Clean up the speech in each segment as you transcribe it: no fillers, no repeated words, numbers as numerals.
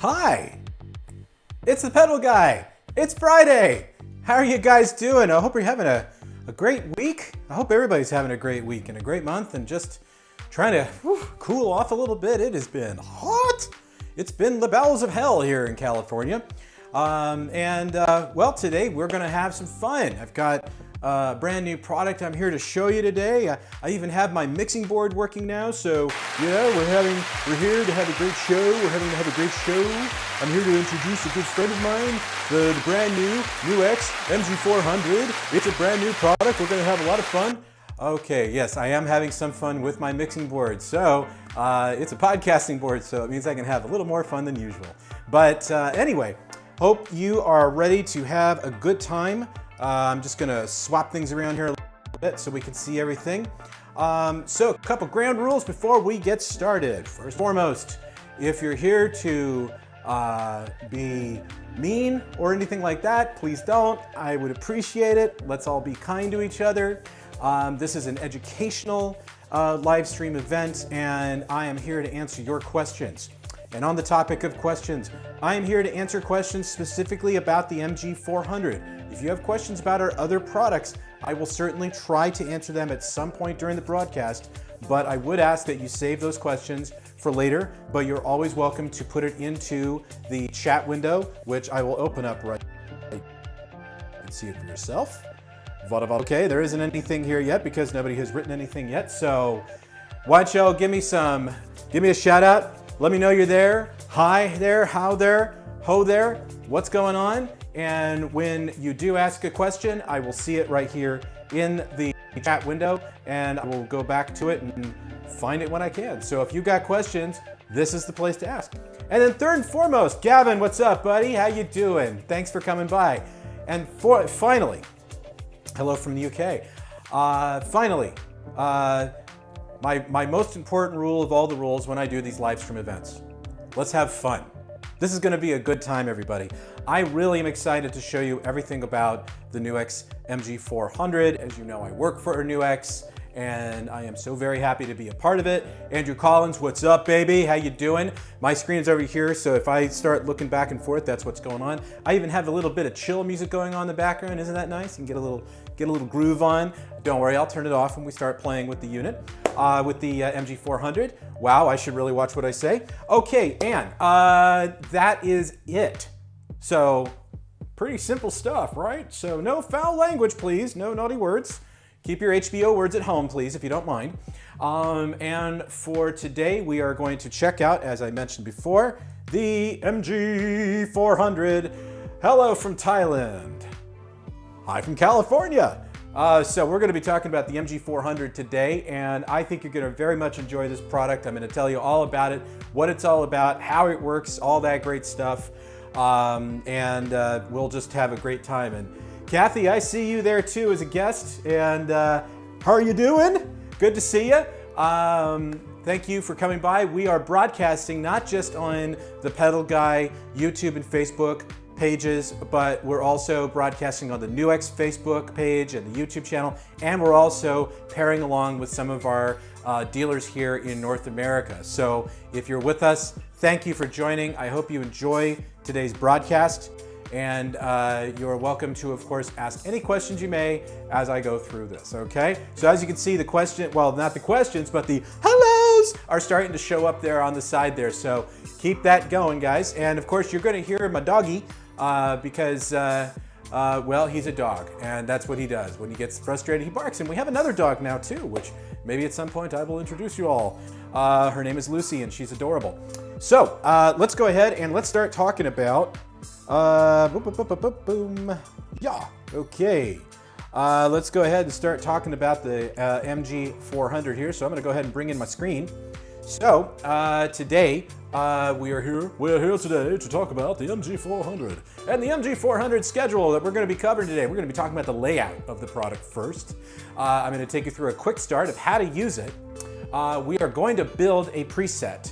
Hi, it's the pedal guy. It's Friday. How are you guys doing? I hope you're having a great week. I hope everybody's having a great week and a great month and just trying to cool off a little bit. It has been hot. It's been the bowels of hell here in California. Well, today we're gonna have some fun. I've got a brand new product I'm here to show you today. I even have my mixing board working now, so yeah, we're here to have a great show. We're having to have a great show. I'm here to introduce a good friend of mine, the brand new Nux Mg. It's a brand new product. We're gonna have a lot of fun. Okay, yes, I am having some fun with my mixing board. So it's a podcasting board, so it means I can have a little more fun than usual. But anyway, hope you are ready to have a good time. I'm just gonna swap things around here a little bit so we can see everything. So a couple ground rules before we get started. First and foremost, if you're here to be mean or anything like that, please don't. I would appreciate it. Let's all be kind to each other. This is an educational live stream event, and I am here to answer your questions. And on the topic of questions, I am here to answer questions specifically about the MG400. If you have questions about our other products, I will certainly try to answer them at some point during the broadcast, but I would ask that you save those questions for later, but you're always welcome to put it into the chat window, which I will open up right now. You can see it for yourself. Okay, there isn't anything here yet because nobody has written anything yet, so why don't y'all give me a shout out. Let me know you're there. Hi there, how there, ho there, what's going on? And when you do ask a question, I will see it right here in the chat window, and I will go back to it and find it when I can. So if you got questions, this is the place to ask. And then third and foremost, Gavin, what's up, buddy? How you doing? Thanks for coming by. And finally, hello from the UK. My most important rule of all the rules when I do these live stream events. Let's have fun. This is gonna be a good time, everybody. I really am excited to show you everything about the Nux Mg400. As you know, I work for Nux, and I am so very happy to be a part of it. Andrew Collins, what's up, baby? How you doing? My screen's over here, so if I start looking back and forth, that's what's going on. I even have a little bit of chill music going on in the background. Isn't that nice? You can get a little groove on. Don't worry, I'll turn it off when we start playing with the unit, with the Mg400. Wow, I should really watch what I say. Okay, and that is it. So, pretty simple stuff, right? So no foul language, please. No naughty words. Keep your HBO words at home, please, if you don't mind. And for today, we are going to check out, as I mentioned before, the Mg400. Hello from Thailand. Hi from California. So we're going to be talking about the Mg400 today, and I think you're going to very much enjoy this product. I'm going to tell you all about it, what it's all about, how it works, all that great stuff. We'll just have a great time. And Kathy, I see you there too as a guest. And how are you doing? Good to see you. Thank you for coming by. We are broadcasting not just on the Pedal Guy YouTube and Facebook pages, but we're also broadcasting on the Nux Facebook page and the YouTube channel. And we're also pairing along with some of our dealers here in North America. So if you're with us, thank you for joining. I hope you enjoy today's broadcast. And you're welcome to, of course, ask any questions you may as I go through this, okay? So as you can see, the question, well, not the questions, but the hellos are starting to show up there on the side there. So keep that going, guys. And of course, you're gonna hear my doggy because, well, he's a dog, and that's what he does. When he gets frustrated, he barks. And we have another dog now too, which maybe at some point I will introduce you all. Her name is Lucy, and she's adorable. So let's go ahead and let's start talking about yeah, okay. Let's go ahead and start talking about the Mg400 here. So I'm gonna go ahead and bring in my screen. So today we're here today to talk about the Mg400 and the Mg400 schedule that we're gonna be covering today. We're gonna be talking about the layout of the product first. I'm gonna take you through a quick start of how to use it. We are going to build a preset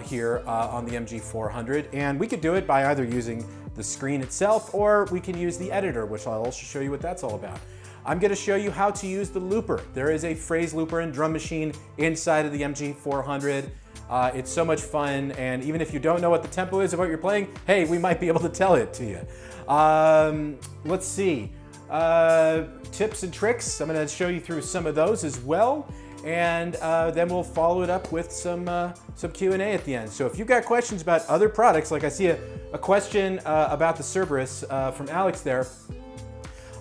here on the Mg400, and we could do it by either using the screen itself, or we can use the editor, which I'll also show you what that's all about. I'm going to show you how to use the looper. There is a phrase looper and drum machine inside of the Mg400. It's so much fun, and even if you don't know what the tempo is of what you're playing, hey, we might be able to tell it to you. Let's see. Tips and tricks. I'm going to show you through some of those as well, and then we'll follow it up with some Q&A at the end. So if you've got questions about other products, like I see a question about the Cerberus from Alex there,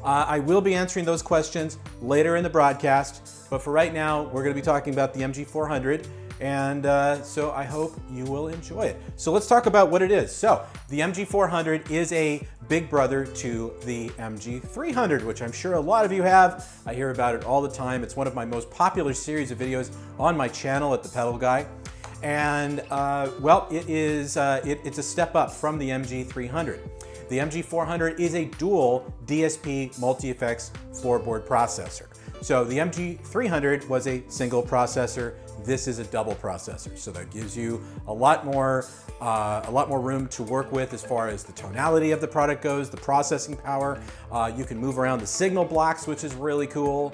I will be answering those questions later in the broadcast, but for right now, we're going to be talking about the MG400. And so I hope you will enjoy it. So let's talk about what it is. So the MG400 is a big brother to the MG300, which I'm sure a lot of you have. I hear about it all the time. It's one of my most popular series of videos on my channel at The Pedal Guy. And well, it's a step up from the MG300. The MG400 is a dual DSP multi-effects floorboard processor. So the MG300 was a single processor. This is a double processor, so that gives you a lot more room to work with as far as the tonality of the product goes, the processing power. You can move around the signal blocks, which is really cool.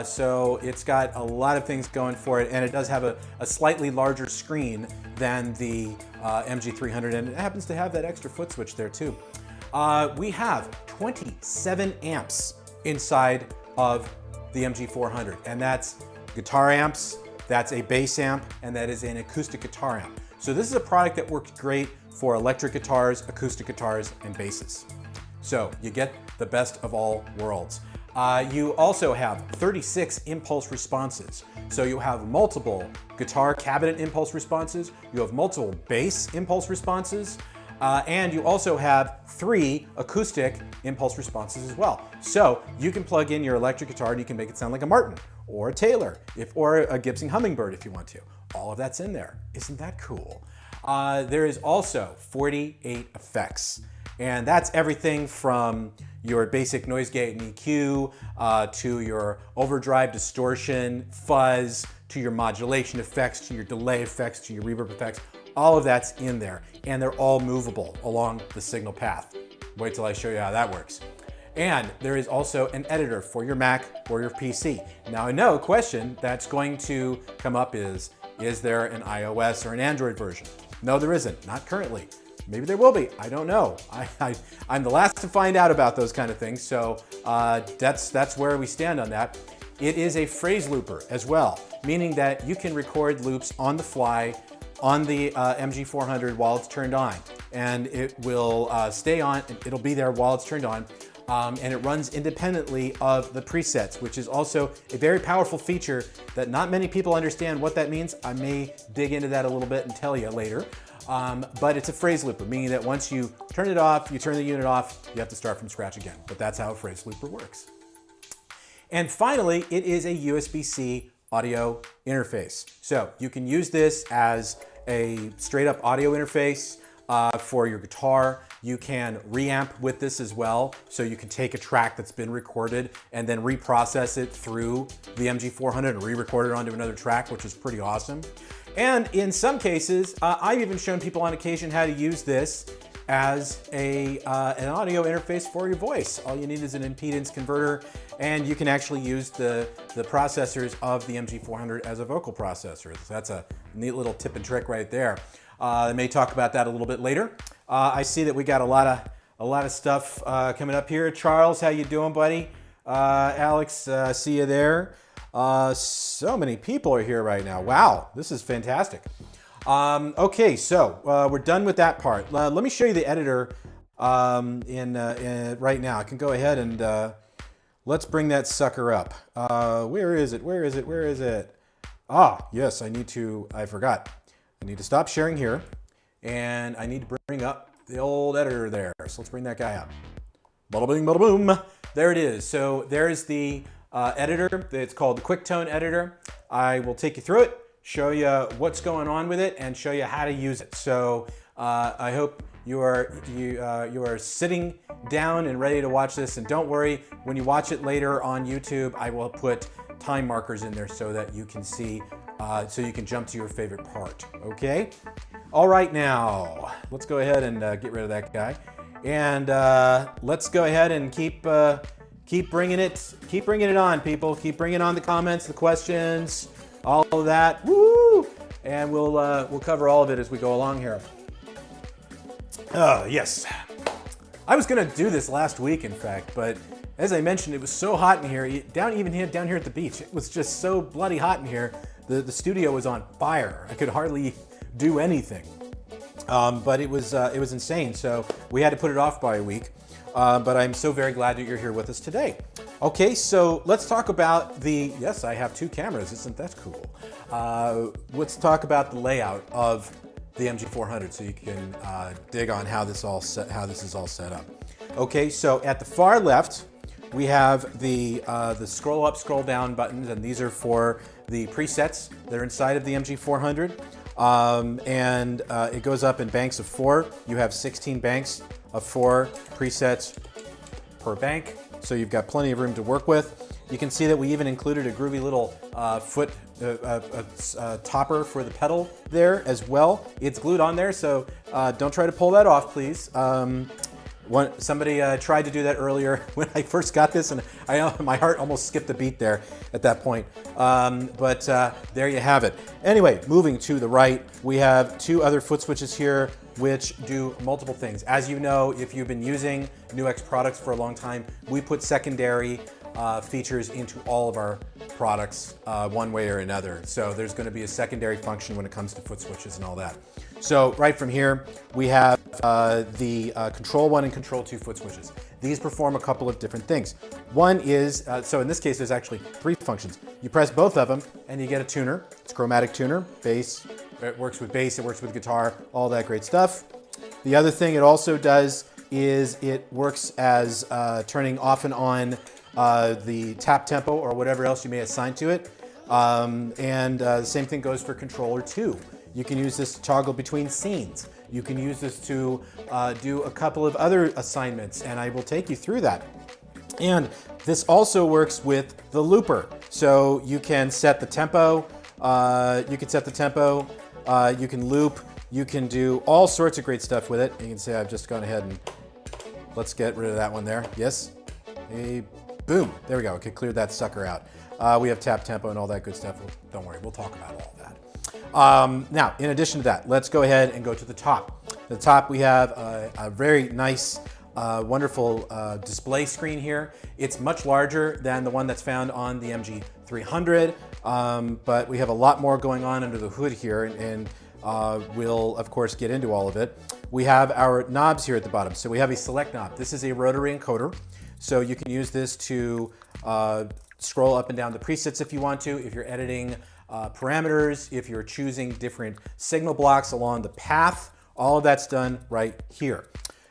So it's got a lot of things going for it, and it does have a slightly larger screen than the MG300, and it happens to have that extra foot switch there too. We have 27 amps inside of the MG400, and that's guitar amps, that's a bass amp, and that is an acoustic guitar amp. So this is a product that works great for electric guitars, acoustic guitars, and basses. So you get the best of all worlds. You also have 36 impulse responses. So you have multiple guitar cabinet impulse responses, you have multiple bass impulse responses, and you also have 3 acoustic impulse responses as well. So you can plug in your electric guitar and you can make it sound like a Martin or a Taylor, or a Gibson Hummingbird if you want to. All of that's in there. Isn't that cool? There is also 48 effects, and that's everything from your basic noise gate and EQ, to your overdrive, distortion, fuzz, to your modulation effects, to your delay effects, to your reverb effects. All of that's in there, and they're all movable along the signal path. Wait till I show you how that works. And there is also an editor for your Mac or your PC. Now I know a question that's going to come up is there an iOS or an Android version? No, there isn't, not currently. Maybe there will be, I don't know. I'm the last to find out about those kind of things, so that's where we stand on that. It is a phrase looper as well, meaning that you can record loops on the fly on the MG400 while it's turned on, and it will stay on, it'll be there while it's turned on, and it runs independently of the presets, which is also a very powerful feature that not many people understand what that means. I may dig into that a little bit and tell you later, but it's a phrase looper, meaning that once you turn it off, you turn the unit off, you have to start from scratch again, but that's how a phrase looper works. And finally, it is a USB-C audio interface. So you can use this as a straight up audio interface for your guitar. You can reamp with this as well. So you can take a track that's been recorded and then reprocess it through the MG400 and re-record it onto another track, which is pretty awesome. And in some cases, I've even shown people on occasion how to use this as an audio interface for your voice. All you need is an impedance converter, and you can actually use the processors of the MG400 as a vocal processor. So that's a neat little tip and trick right there. I may talk about that a little bit later. I see that we got a lot of stuff coming up here. Charles, how you doing, buddy? Alex, see you there. So many people are here right now. Wow, this is fantastic. Okay, so we're done with that part. Let me show you the editor right now. I can go ahead and let's bring that sucker up. Where is it? Where is it? Where is it? Ah, yes, I forgot. I need to stop sharing here, and I need to bring up the old editor there. So let's bring that guy up. Bada bing, bada boom. There it is. So there's the editor. It's called the QuickTone editor. I will take you through it, show you what's going on with it, and show you how to use it. So I hope you are sitting down and ready to watch this. And don't worry, when you watch it later on YouTube, I will put time markers in there so that you can see, so you can jump to your favorite part. Okay. All right, now let's go ahead and get rid of that guy, and let's go ahead and keep bringing it on, people. Keep bringing on the comments, the questions, all of that. Woo! and we'll cover all of it as we go along here. Yes. I was gonna do this last week, in fact, but as I mentioned, it was so hot in here, down here at the beach. It was just so bloody hot in here. The studio was on fire. I could hardly do anything. But it was insane, so we had to put it off by a week. But I'm so very glad that you're here with us today. Okay, so let's talk about yes, I have 2 cameras, isn't that cool? Let's talk about the layout of the MG400 so you can dig on how this is all set up. Okay, so at the far left, we have the scroll up, scroll down buttons, and these are for the presets that are inside of the MG400. It goes up in banks of 4. You have 16 banks of 4 presets per bank, so you've got plenty of room to work with. You can see that we even included a groovy little foot topper for the pedal there as well. It's glued on there, so don't try to pull that off, please. Somebody tried to do that earlier when I first got this, and my heart almost skipped a beat there at that point. But there you have it. Anyway, moving to the right, we have 2 other foot switches here which do multiple things. As you know, if you've been using Nux products for a long time, we put secondary features into all of our products one way or another. So there's going to be a secondary function when it comes to foot switches and all that. So right from here, we have the Control 1 and Control 2 foot switches. These perform a couple of different things. One is, so in this case, there's actually 3 functions. You press both of them and you get a tuner. It's a chromatic tuner, bass. It works with bass, it works with guitar, all that great stuff. The other thing it also does is it works as turning off and on the tap tempo or whatever else you may assign to it. The same thing goes for controller 2. You can use this to toggle between scenes. You can use this to do a couple of other assignments, and I will take you through that. And this also works with the looper. So you can set the tempo, you can loop, you can do all sorts of great stuff with it. You can see I've just gone ahead and let's get rid of that one there. Yes, hey, boom, there we go. Okay, cleared that sucker out. We have tap tempo and all that good stuff. Well, don't worry, we'll talk about all that. Now, in addition to that, let's go ahead and go to the top. At the top, we have a very nice, wonderful display screen here. It's much larger than the one that's found on the MG300, but we have a lot more going on under the hood here, and we'll, of course, get into all of it. We have our knobs here at the bottom. So we have a select knob. This is a rotary encoder, so you can use this to scroll up and down the presets if you want to, if you're editing parameters, if you're choosing different signal blocks along the path, all of that's done right here.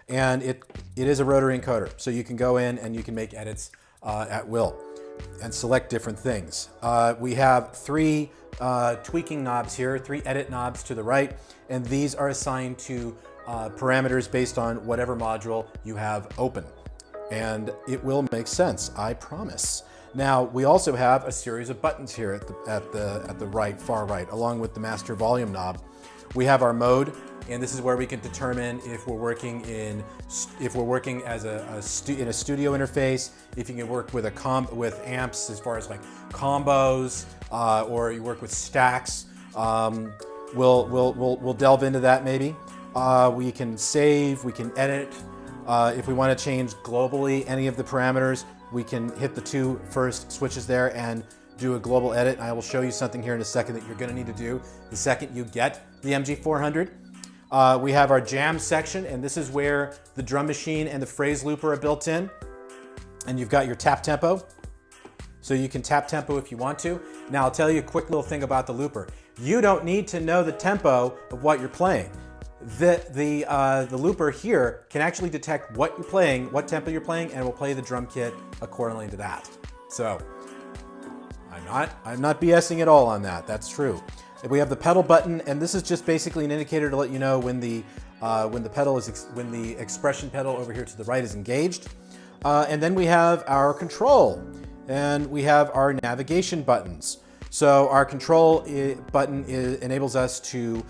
And it is a rotary encoder, so you can go in and you can make edits at will and select different things. We have 3 tweaking knobs here, 3 edit knobs to the right, and these are assigned to parameters based on whatever module you have open. And it will make sense, I promise. Now, we also have a series of buttons here at the right, far right, along with the master volume knob. We have our mode, and this is where we can determine if we're working in as in a studio interface, if you can work with with amps as far as like combos, or you work with stacks. We'll delve into that maybe. We can save, we can edit. If we want to change globally any of the parameters, we can hit the 2 first switches there and do a global edit. I will show you something here in a second that you're going to need to do the second you get the MG400. We have our jam section, and this is where the drum machine and the phrase looper are built in. And you've got your tap tempo. So you can tap tempo if you want to. Now I'll tell you a quick little thing about the looper. You don't need to know the tempo of what you're playing. The looper here can actually detect what you're playing, what tempo you're playing, and will play the drum kit accordingly to that. So I'm not BSing at all on that. That's true. We have the pedal button, and this is just basically an indicator to let you know when the expression pedal over here to the right is engaged. And then we have our control, and we have our navigation buttons. So our control button enables us to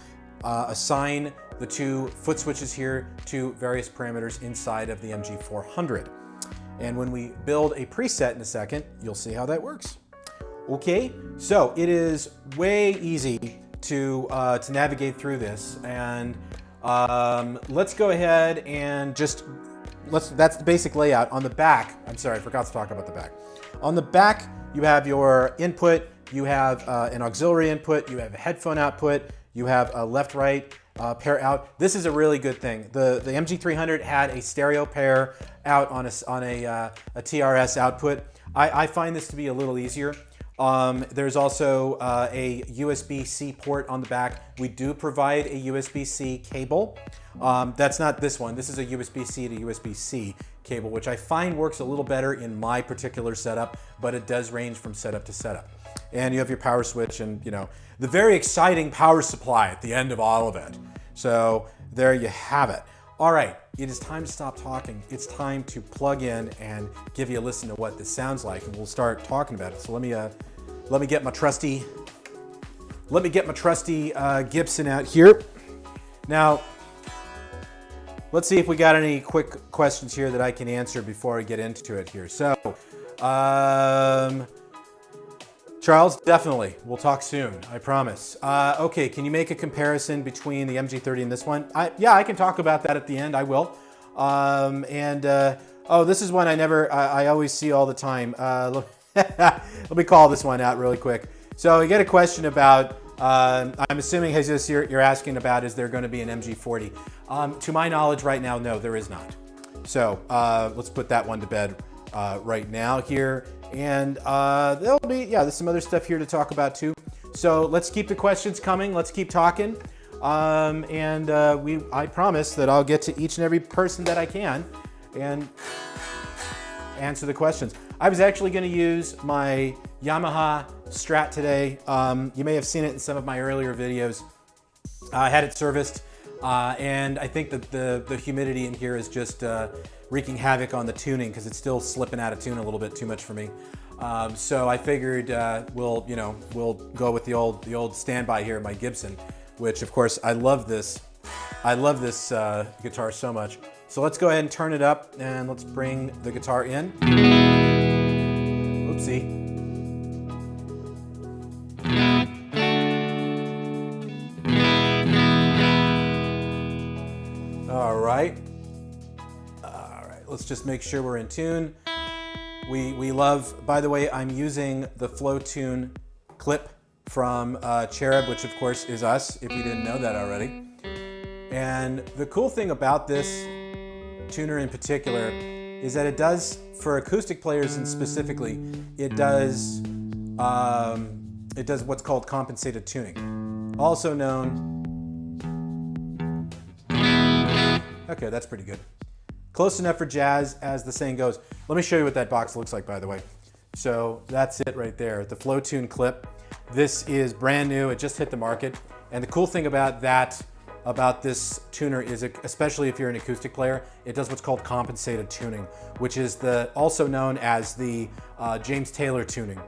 assign the 2 foot switches here to various parameters inside of the MG400. And when we build a preset in a second, you'll see how that works. Okay, so it is way easy to navigate through this. And let's go ahead and just, that's the basic layout. On the back, I'm sorry, I forgot to talk about the back. On the back, you have your input, you have an auxiliary input, you have a headphone output, you have a left-right pair out. This is a really good thing. The MG300 had a stereo pair out on a TRS output. I find this to be a little easier. There's also a USB-C port on the back. We do provide a USB-C cable. That's not this one. This is a USB-C to USB-C cable, which I find works a little better in my particular setup, but it does range from setup to setup. And you have your power switch and, you know, the very exciting power supply at the end of all of it. So there you have it. All right, it is time to stop talking. It's time to plug in and give you a listen to what this sounds like, and we'll start talking about it. So let me get my trusty Gibson out here. Now, let's see if we got any quick questions here that I can answer before I get into it here. So, Charles, definitely. We'll talk soon, I promise. Okay, can you make a comparison between the MG30 and this one? Yeah, I can talk about that at the end, I will. Oh, this is one I always see all the time. Let me call this one out really quick. So we get a question about, I'm assuming, Jesus, you're asking about, is there going to be an MG40? To my knowledge right now, no, there is not. So let's put that one to bed right now here. And there'll be, yeah, there's some other stuff here to talk about too. So let's keep the questions coming. Let's keep talking. I promise that I'll get to each and every person that I can and answer the questions. I was actually going to use my Yamaha Strat today. You may have seen it in some of my earlier videos. I had it serviced, and I think that the humidity in here is just wreaking havoc on the tuning because it's still slipping out of tune a little bit too much for me. So I figured we'll go with the old standby here, my Gibson, which of course I love this. I love this guitar so much. So let's go ahead and turn it up and let's bring the guitar in. Oopsie. All right. Let's just make sure we're in tune. We love, by the way, I'm using the Flow Tune clip from Cherub, which of course is us, if you didn't know that already. And the cool thing about this tuner in particular is that it does, for acoustic players and specifically, it does what's called compensated tuning. Also known, okay, that's pretty good. Close enough for jazz, as the saying goes. Let me show you what that box looks like, by the way. So that's it right there, the Flow Tune clip. This is brand new, it just hit the market. And the cool thing about this tuner is, especially if you're an acoustic player, it does what's called compensated tuning, which is also known as the James Taylor tuning.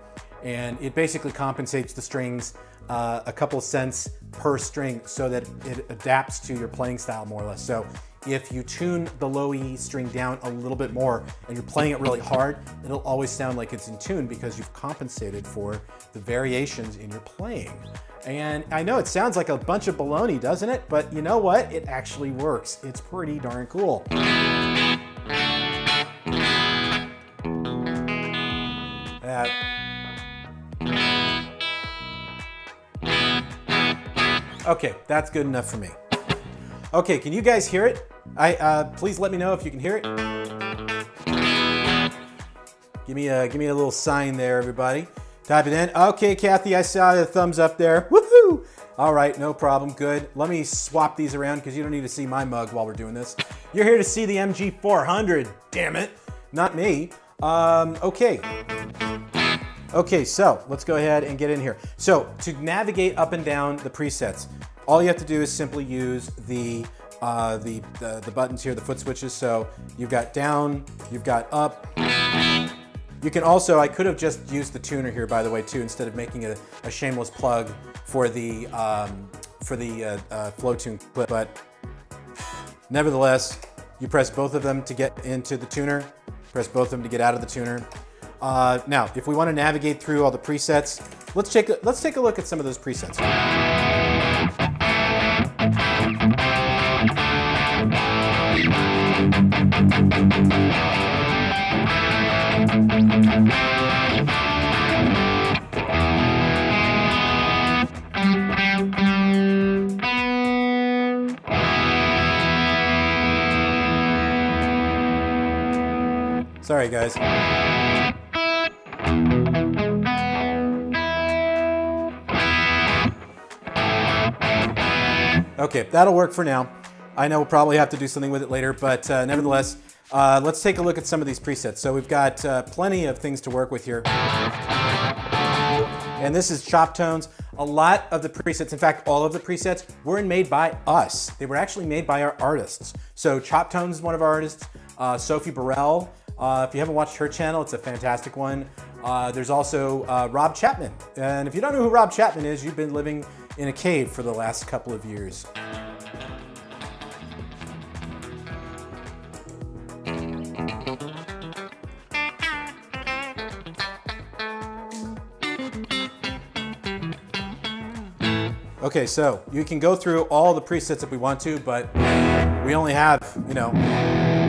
And it basically compensates the strings a couple of cents per string so that it adapts to your playing style more or less. So if you tune the low E string down a little bit more and you're playing it really hard, it'll always sound like it's in tune because you've compensated for the variations in your playing. And I know it sounds like a bunch of baloney, doesn't it? But you know what? It actually works. It's pretty darn cool. Okay, that's good enough for me. Okay, can you guys hear it? Please let me know if you can hear it. Give me a little sign there, everybody. Type it in. Okay, Kathy, I saw the thumbs up there. Woohoo! All right, no problem, good. Let me swap these around because you don't need to see my mug while we're doing this. You're here to see the MG400, damn it, not me. Okay. Okay, so let's go ahead and get in here. So to navigate up and down the presets, all you have to do is simply use the buttons here, the foot switches. So you've got down, you've got up. You can also, I could have just used the tuner here, by the way, too, instead of making a shameless plug for the Flow Tune clip. But nevertheless, you press both of them to get into the tuner, press both of them to get out of the tuner. Now, if we want to navigate through all the presets, let's take a look at some of those presets. Sorry, guys. Okay, that'll work for now. I know we'll probably have to do something with it later, but nevertheless, let's take a look at some of these presets. So we've got plenty of things to work with here. And this is chop tones. A lot of the presets, in fact, all of the presets were made by us. They were actually made by our artists. So chop tones is one of our artists. Sophie Burrell, if you haven't watched her channel, it's a fantastic one. There's also Rob Chapman. And if you don't know who Rob Chapman is, you've been living in a cave for the last couple of years. Okay, so you can go through all the presets if we want to, but we only have, you know,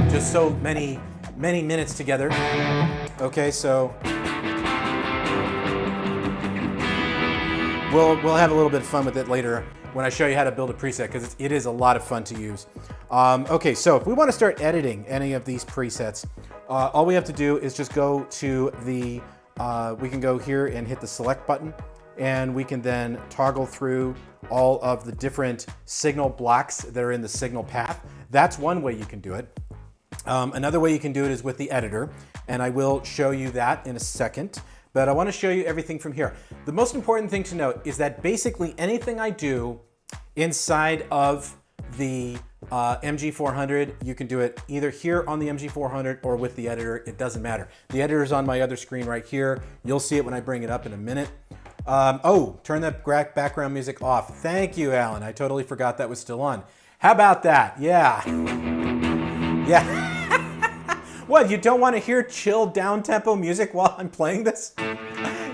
just so many minutes together. Okay, so we'll have a little bit of fun with it later when I show you how to build a preset, because it is a lot of fun to use. Okay, so if we want to start editing any of these presets, all we have to do is just go to the, we can go here and hit the select button, and we can then toggle through all of the different signal blocks that are in the signal path. That's one way you can do it. Another way you can do it is with the editor, and I will show you that in a second, but I want to show you everything from here. The most important thing to note is that basically anything I do inside of the MG400, you can do it either here on the MG400 or with the editor. It doesn't matter. The editor is on my other screen right here. You'll see it when I bring it up in a minute. Oh, turn that background music off. Thank you, Alan. I totally forgot that was still on. How about that? Yeah. Yeah. What, you don't want to hear chill down-tempo music while I'm playing this?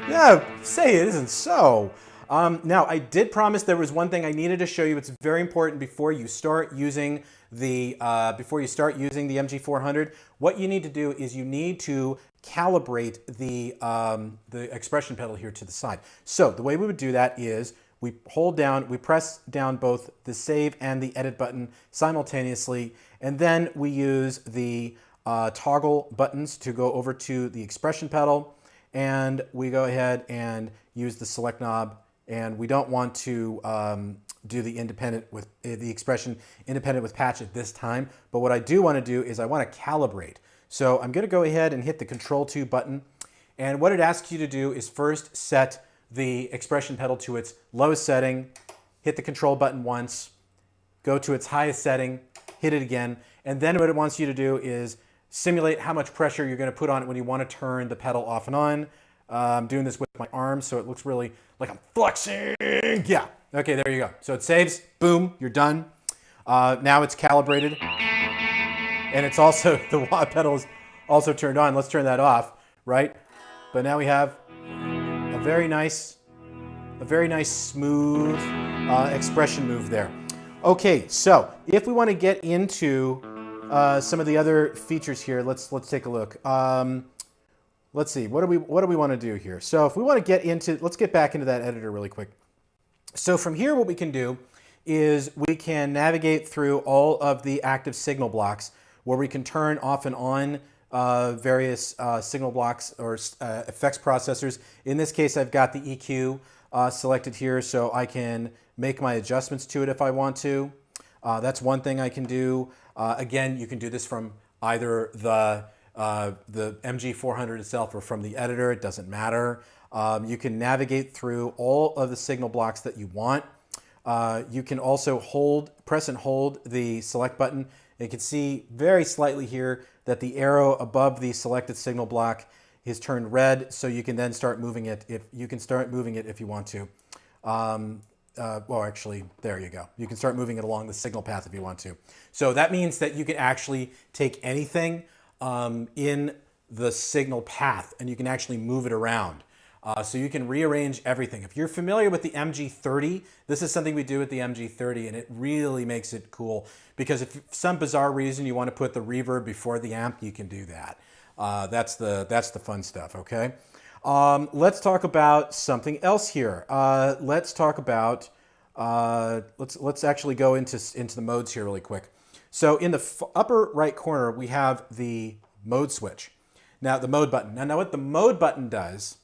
No, say it isn't so. Now, I did promise there was one thing I needed to show you. It's very important before you start using the MG400. What you need to do is you need to calibrate the expression pedal here to the side. So the way we would do that is we press down both the save and the edit button simultaneously, and then we use the toggle buttons to go over to the expression pedal, and we go ahead and use the select knob, and we don't want to do the expression independent with patch at this time, but what I do want to do is I want to calibrate. So I'm going to go ahead and hit the Control 2 button, and what it asks you to do is first set the expression pedal to its lowest setting, hit the Control button once, go to its highest setting, hit it again, and then what it wants you to do is simulate how much pressure you're going to put on it when you want to turn the pedal off and on. I'm doing this with my arm, so it looks really like I'm flexing. Yeah, okay, there you go. So it saves, boom, you're done. Now it's calibrated, and it's also, the wah pedal is also turned on. Let's turn that off, right? But now we have a very nice smooth expression move there. Okay, so if we want to get into some of the other features here, let's take a look. Let's see, what do we want to do here? So if we want to get into, let's get back into that editor really quick. So from here, what we can do is we can navigate through all of the active signal blocks where we can turn off and on various signal blocks or effects processors. In this case, I've got the EQ selected here, so I can make my adjustments to it if I want to. That's one thing I can do. Again, you can do this from either the MG400 itself or from the editor. It doesn't matter. You can navigate through all of the signal blocks that you want. You can also press and hold the select button. You can see very slightly here that the arrow above the selected signal block is turned red, so you can then start moving it if you want to. Well, actually, there you go. You can start moving it along the signal path if you want to. So that means that you can actually take anything in the signal path and you can actually move it around. So you can rearrange everything. If you're familiar with the MG30, this is something we do with the MG30, and it really makes it cool because if for some bizarre reason you want to put the reverb before the amp, you can do that. That's the fun stuff, okay? Let's talk about something else here. Let's talk about, let's actually go into the modes here really quick. So in the upper right corner, we have the mode switch. Now the mode button. Now what the mode button does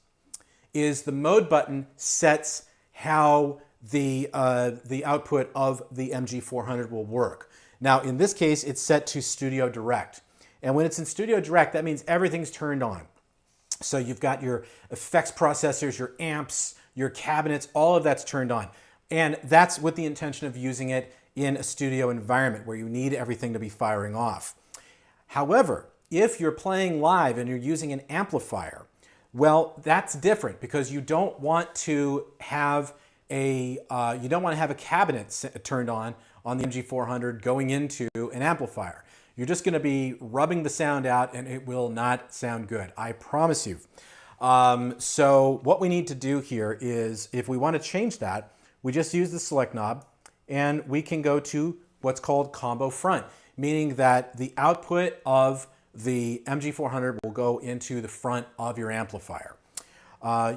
is the mode button sets how the output of the MG400 will work. Now in this case, it's set to Studio Direct. And when it's in Studio Direct, that means everything's turned on. So you've got your effects processors, your amps, your cabinets, all of that's turned on. And that's with the intention of using it in a studio environment where you need everything to be firing off. However, if you're playing live and you're using an amplifier, well, that's different because you don't want to have a cabinet turned on the MG400 going into an amplifier. You're just going to be rubbing the sound out and it will not sound good. I promise you. So what we need to do here is if we want to change that, we just use the select knob and we can go to what's called combo front, meaning that the output of the MG400 will go into the front of your amplifier.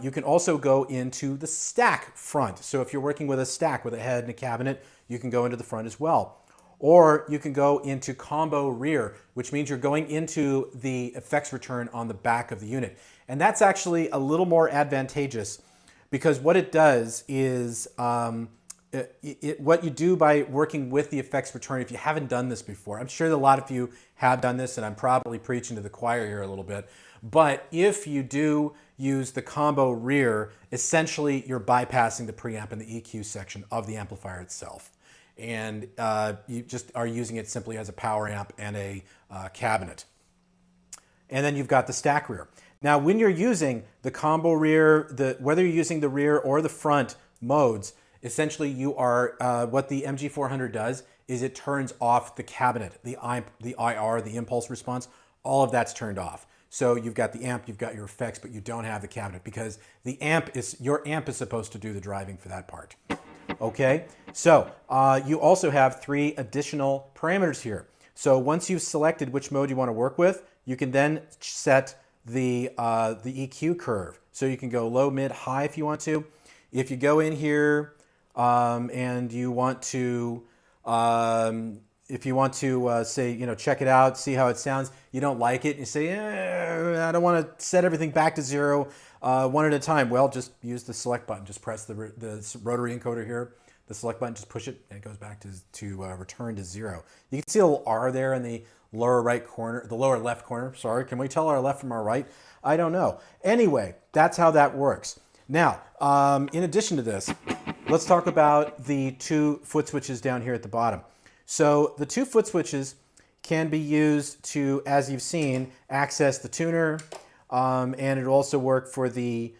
You can also go into the stack front. So if you're working with a stack with a head and a cabinet, you can go into the front as well. Or you can go into combo rear, which means you're going into the effects return on the back of the unit. And that's actually a little more advantageous because what it does is what you do by working with the effects return, if you haven't done this before, I'm sure that a lot of you have done this and I'm probably preaching to the choir here a little bit, but if you do use the combo rear, essentially you're bypassing the preamp and the EQ section of the amplifier itself. And you just are using it simply as a power amp and a cabinet. And then you've got the stack rear. Now, when you're using the combo rear, whether you're using the rear or the front modes, essentially you are, what the MG400 does is it turns off the cabinet, the IR, the impulse response, all of that's turned off. So you've got the amp, you've got your effects, but you don't have the cabinet because your amp is supposed to do the driving for that part. Okay, so you also have 3 additional parameters here. So once you've selected which mode you want to work with, you can then set the EQ curve. So you can go low, mid, high if you want to. If you go in here and you want to, say, check it out, see how it sounds, you don't like it, you say, I don't want to set everything back to 0 one at a time. Well, just use the select button. Just press the rotary encoder here, the select button, just push it, and it goes back to return to 0. You can see a little R there in the lower right corner, the lower left corner. Sorry, can we tell our left from our right? I don't know. Anyway, that's how that works. Now, in addition to this, let's talk about the 2 foot switches down here at the bottom. So the 2 foot switches can be used to, as you've seen, access the tuner, and it'll also work for the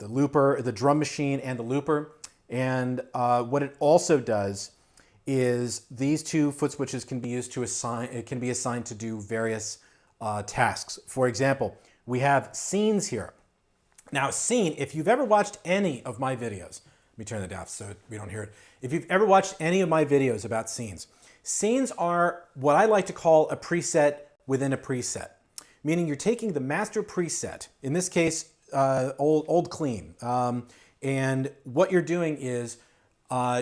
looper, the drum machine, and the looper. And what it also does is these 2 foot switches can be used to assigned to do various tasks. For example, we have scenes here. Now, scene, if you've ever watched any of my videos, let me turn that down so we don't hear it. If you've ever watched any of my videos about scenes, scenes are what I like to call a preset within a preset. Meaning you're taking the master preset, in this case, old clean, and what you're doing is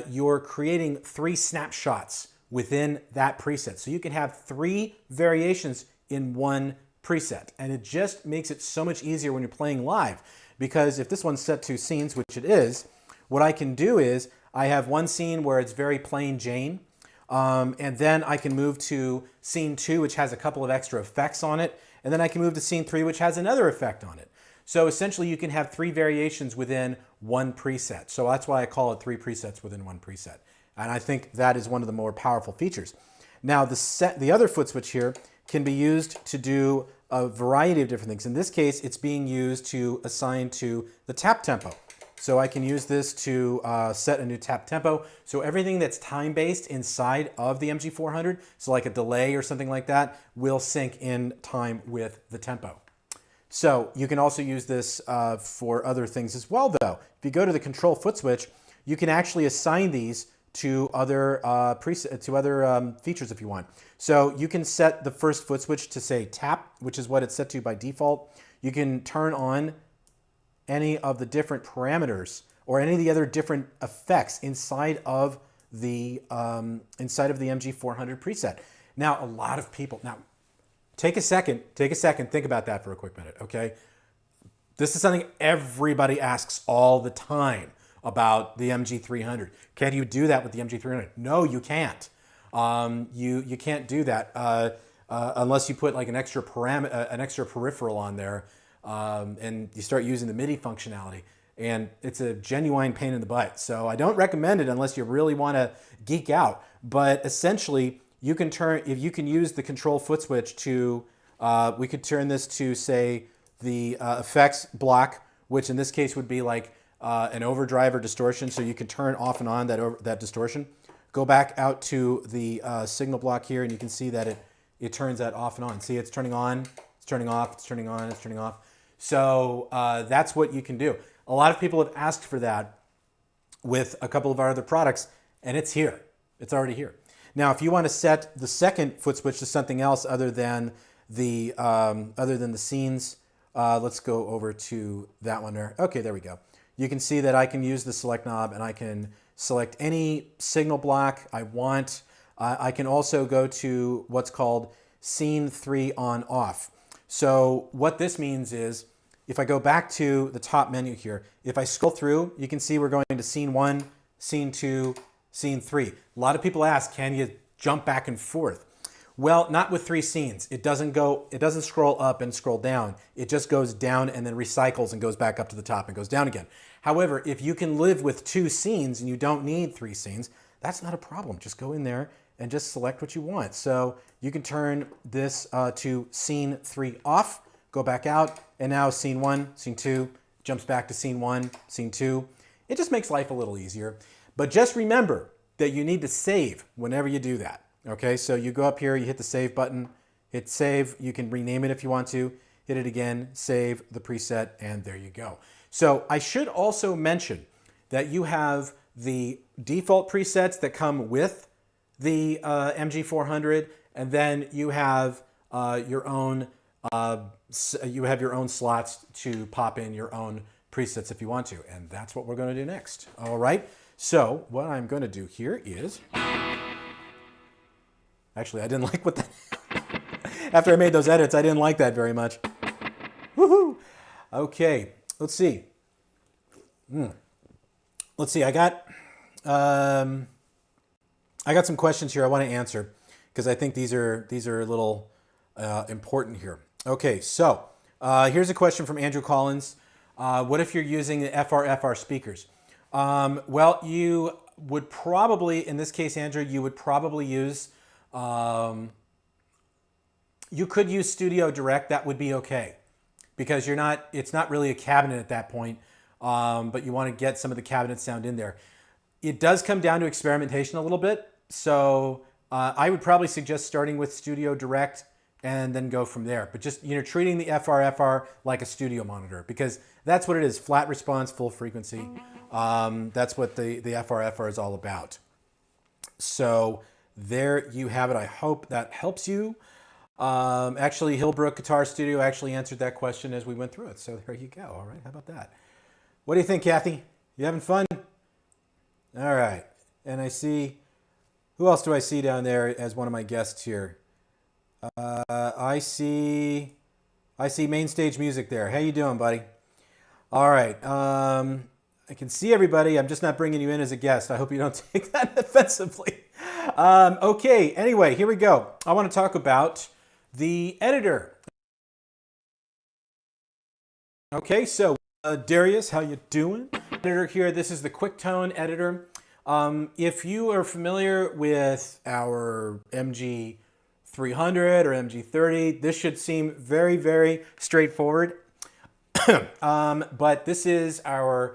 you're creating 3 snapshots within that preset. So you can have 3 variations in one preset, and it just makes it so much easier when you're playing live, because if this one's set to scenes, which it is, what I can do is I have one scene where it's very plain Jane, and then I can move to scene 2, which has a couple of extra effects on it, and then I can move to scene 3, which has another effect on it. So essentially you can have 3 variations within one preset. So that's why I call it 3 presets within one preset. And I think that is one of the more powerful features. Now the other foot switch here can be used to do a variety of different things. In this case, it's being used to assign to the tap tempo. So I can use this to set a new tap tempo. So everything that's time-based inside of the MG400, so like a delay or something like that, will sync in time with the tempo. So you can also use this for other things as well, though. If you go to the control foot switch, you can actually assign these to other features if you want. So you can set the first foot switch to say tap, which is what it's set to by default. You can turn on any of the different parameters or any of the other different effects inside of the MG400 preset. Now, a lot of people, take a second, think about that for a quick minute, okay? This is something everybody asks all the time about the MG300. Can you do that with the MG300? No, you can't. You can't do that unless you put like an extra peripheral on there and you start using the MIDI functionality. And it's a genuine pain in the butt. So I don't recommend it unless you really want to geek out. But essentially, you can use the control foot switch to, we could turn this to, say, the effects block, which in this case would be like an overdrive or distortion. So you can turn off and on that distortion. Go back out to the signal block here, and you can see that it turns that off and on. See, it's turning on, it's turning off, it's turning on, it's turning off. So that's what you can do. A lot of people have asked for that with a couple of our other products, and it's here. It's already here. Now, if you want to set the second foot switch to something else other than the scenes, let's go over to that one there. Okay, there we go. You can see that I can use the select knob, and I can select any signal block I want. I can also go to what's called scene 3 on off. So what this means is, if I go back to the top menu here, if I scroll through, you can see we're going to scene 1, scene 2, scene 3. A lot of people ask, can you jump back and forth? Well, not with 3 scenes. It doesn't scroll up and scroll down. It just goes down and then recycles and goes back up to the top and goes down again. However, if you can live with 2 scenes and you don't need 3 scenes, that's not a problem. Just go in there and just select what you want. So you can turn this to scene 3 off, go back out, and now scene 1, scene 2, jumps back to scene 1, scene 2. It just makes life a little easier. But just remember that you need to save whenever you do that. Okay, so you go up here, you hit the save button, hit save, you can rename it if you want to, hit it again, save the preset, and there you go. So I should also mention that you have the default presets that come with the MG400, and then you have your own slots to pop in your own presets if you want to, and that's what we're going to do next. All right, so what I'm going to do here is, actually I didn't like what that, after I made those edits, I didn't like that very much. Woohoo! Okay, let's see. Let's see, I got some questions here I want to answer because I think these are a little important here. Okay, so here's a question from Andrew Collins. What if you're using the FR speakers? Well, you would probably, in this case, Andrew, you would probably use, you could use Studio Direct. That would be okay because it's not really a cabinet at that point, but you want to get some of the cabinet sound in there. It does come down to experimentation a little bit. So I would probably suggest starting with Studio Direct and then go from there. But just, treating the FR like a studio monitor because that's what it is, flat response, full frequency. That's what the FR is all about. So there you have it. I hope that helps you. Actually, Hillbrook Guitar Studio actually answered that question as we went through it. So there you go. All right, how about that? What do you think, Kathy? You having fun? All right. And I see, who else do I see down there as one of my guests here? I see Main Stage Music there. How you doing, buddy? All right. I can see everybody. I'm just not bringing you in as a guest. I hope you don't take that offensively. Okay. Anyway, here we go. I want to talk about the editor. Okay. So Darius, how you doing? Editor here. This is the QuickTone editor. If you are familiar with our MG300 or MG30, this should seem very, very straightforward. But this is how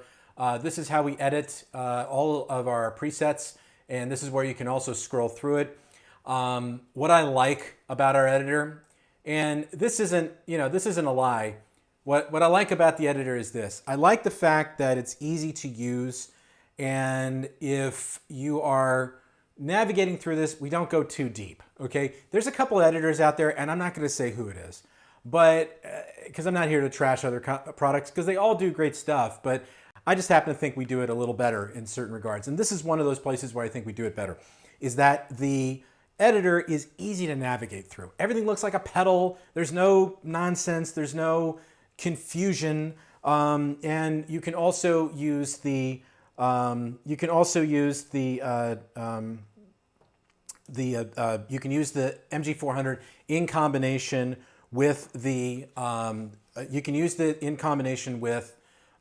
we edit all of our presets, and this is where you can also scroll through it. What I like about our editor, and this isn't a lie. What I like about the editor is this. I like the fact that it's easy to use, and if you are navigating through this, we don't go too deep, okay? There's a couple editors out there, and I'm not going to say who it is, but because I'm not here to trash other products, because they all do great stuff, but I just happen to think we do it a little better in certain regards. And this is one of those places where I think we do it better, is that the editor is easy to navigate through. Everything looks like a pedal. There's no nonsense. There's no confusion. And you can also use the MG400 in combination with the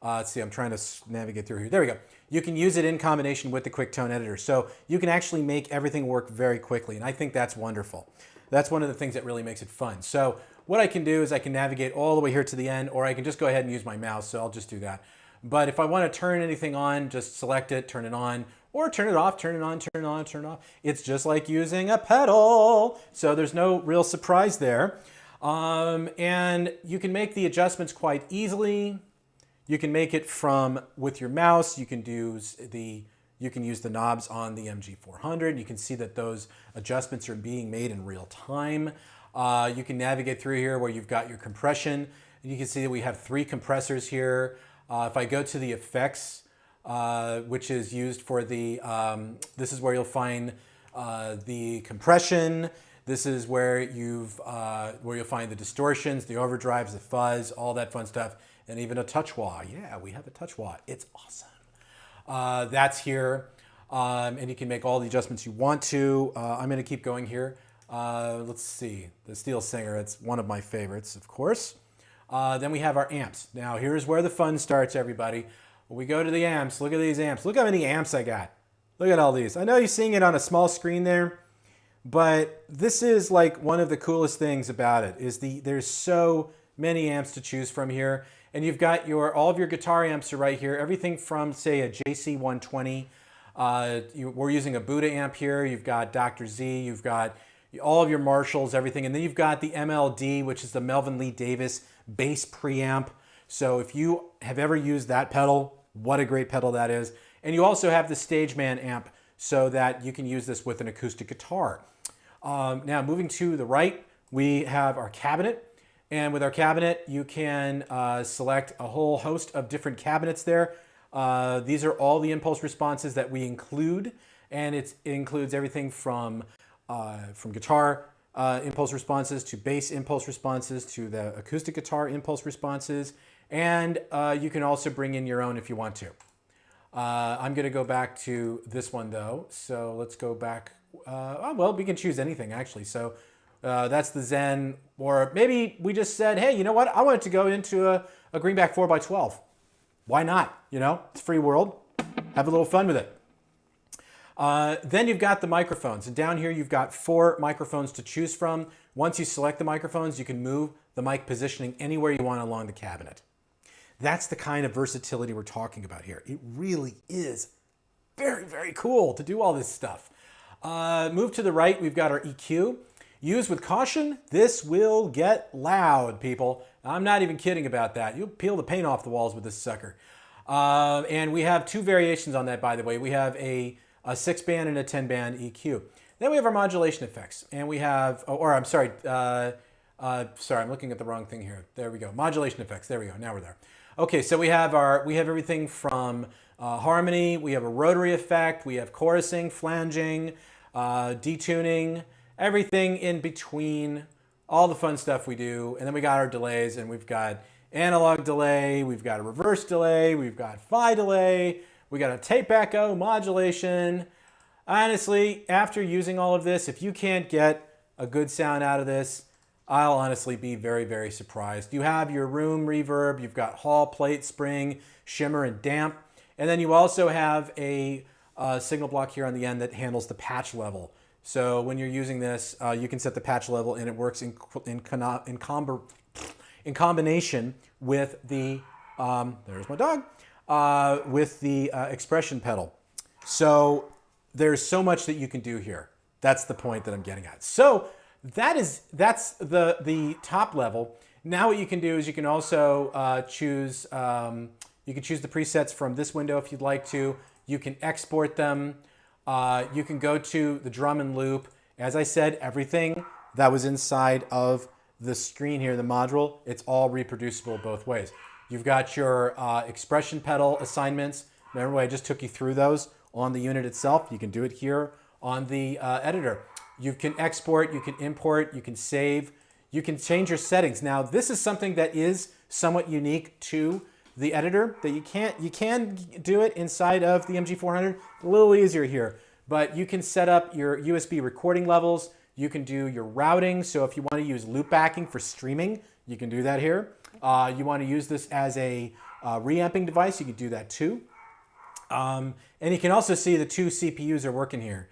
let's see, I'm trying to navigate through here. There we go. You can use it in combination with the QuickTone editor. So you can actually make everything work very quickly. And I think that's wonderful. That's one of the things that really makes it fun. So what I can do is I can navigate all the way here to the end, or I can just go ahead and use my mouse. So I'll just do that. But if I want to turn anything on, just select it, turn it on, or turn it off, turn it on, turn it on, turn it off. It's just like using a pedal. So there's no real surprise there. And you can make the adjustments quite easily. You can make it with your mouse. You can use the knobs on the MG400. You can see that those adjustments are being made in real time. You can navigate through here where you've got your compression. You can see that we have 3 compressors here. If I go to the effects, which is used for the, this is where you'll find the compression. This is where you'll find the distortions, the overdrives, the fuzz, all that fun stuff, and even a touch wah. Yeah, we have a touch wah. It's awesome. That's here, and you can make all the adjustments you want to. I'm going to keep going here. Let's see, the Steel Singer. It's one of my favorites, of course. Then we have our amps. Now here's where the fun starts, everybody. When we go to the amps, look at these amps. Look how many amps I got. Look at all these. I know you're seeing it on a small screen there, but this is like one of the coolest things about it is there's so many amps to choose from here. And you've got all of your guitar amps are right here. Everything from, say, a JC120. We're using a Buddha amp here. You've got Dr. Z. You've got all of your Marshalls, everything. And then you've got the MLD, which is the Melvin Lee Davis bass preamp. So if you have ever used that pedal, what a great pedal that is. And you also have the Stageman amp so that you can use this with an acoustic guitar. Now, moving to the right, we have our cabinet. And with our cabinet, you can select a whole host of different cabinets there. These are all the impulse responses that we include. And it includes everything from guitar impulse responses to bass impulse responses to the acoustic guitar impulse responses. And you can also bring in your own if you want to. I'm going to go back to this one, though. So let's go back. Well, we can choose anything, actually. So that's the Zen. Or maybe we just said, hey, you know what? I want it to go into a Greenback 4x12. Why not? You know, it's a free world. Have a little fun with it. Then you've got the microphones. And down here, you've got 4 microphones to choose from. Once you select the microphones, you can move the mic positioning anywhere you want along the cabinet. That's the kind of versatility we're talking about here. It really is very, very cool to do all this stuff. Move to the right, we've got our EQ. Use with caution, this will get loud, people. I'm not even kidding about that. You'll peel the paint off the walls with this sucker. And we have 2 variations on that, by the way. We have a 6-band and a 10-band EQ. Then we have our modulation effects. And we have, I'm sorry, I'm looking at the wrong thing here. There we go, modulation effects, there we go, now we're there. Okay, so we have everything from harmony, we have a rotary effect, we have chorusing, flanging, detuning, everything in between, all the fun stuff we do. And then we got our delays, and we've got analog delay, we've got a reverse delay, we've got phi delay, we got a tape echo, modulation. Honestly, after using all of this, if you can't get a good sound out of this, I'll honestly be very, very surprised. You have your room reverb, you've got hall, plate, spring, shimmer, and damp. And then you also have a signal block here on the end that handles the patch level. So when you're using this, you can set the patch level, and it works in combination with the, there's my dog, with the expression pedal. So there's so much that you can do here. That's the point that I'm getting at. So that's the top level. Now what you can do is you can also choose the presets from this window if you'd like to. You can export them. You can go to the drum and loop. As I said, everything that was inside of the screen here, the module, it's all reproducible both ways. You've got your expression pedal assignments. Remember when I just took you through those on the unit itself? You can do it here on the editor. You can export, you can import, you can save, you can change your settings. Now, this is something that is somewhat unique to the editor, that you can do it inside of the MG400, a little easier here, but you can set up your USB recording levels, you can do your routing, so if you want to use loop backing for streaming, you can do that here. You want to use this as a reamping device, you can do that too. And you can also see the two CPUs are working here,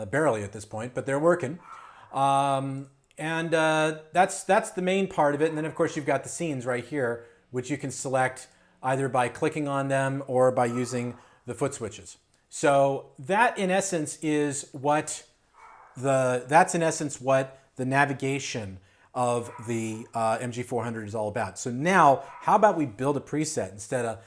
barely at this point, but they're working. And that's the main part of it. And then of course you've got the scenes right here, which you can select either by clicking on them or by using the foot switches. So that in essence is what the navigation of the MG400 is all about. So now, how about we build a preset instead of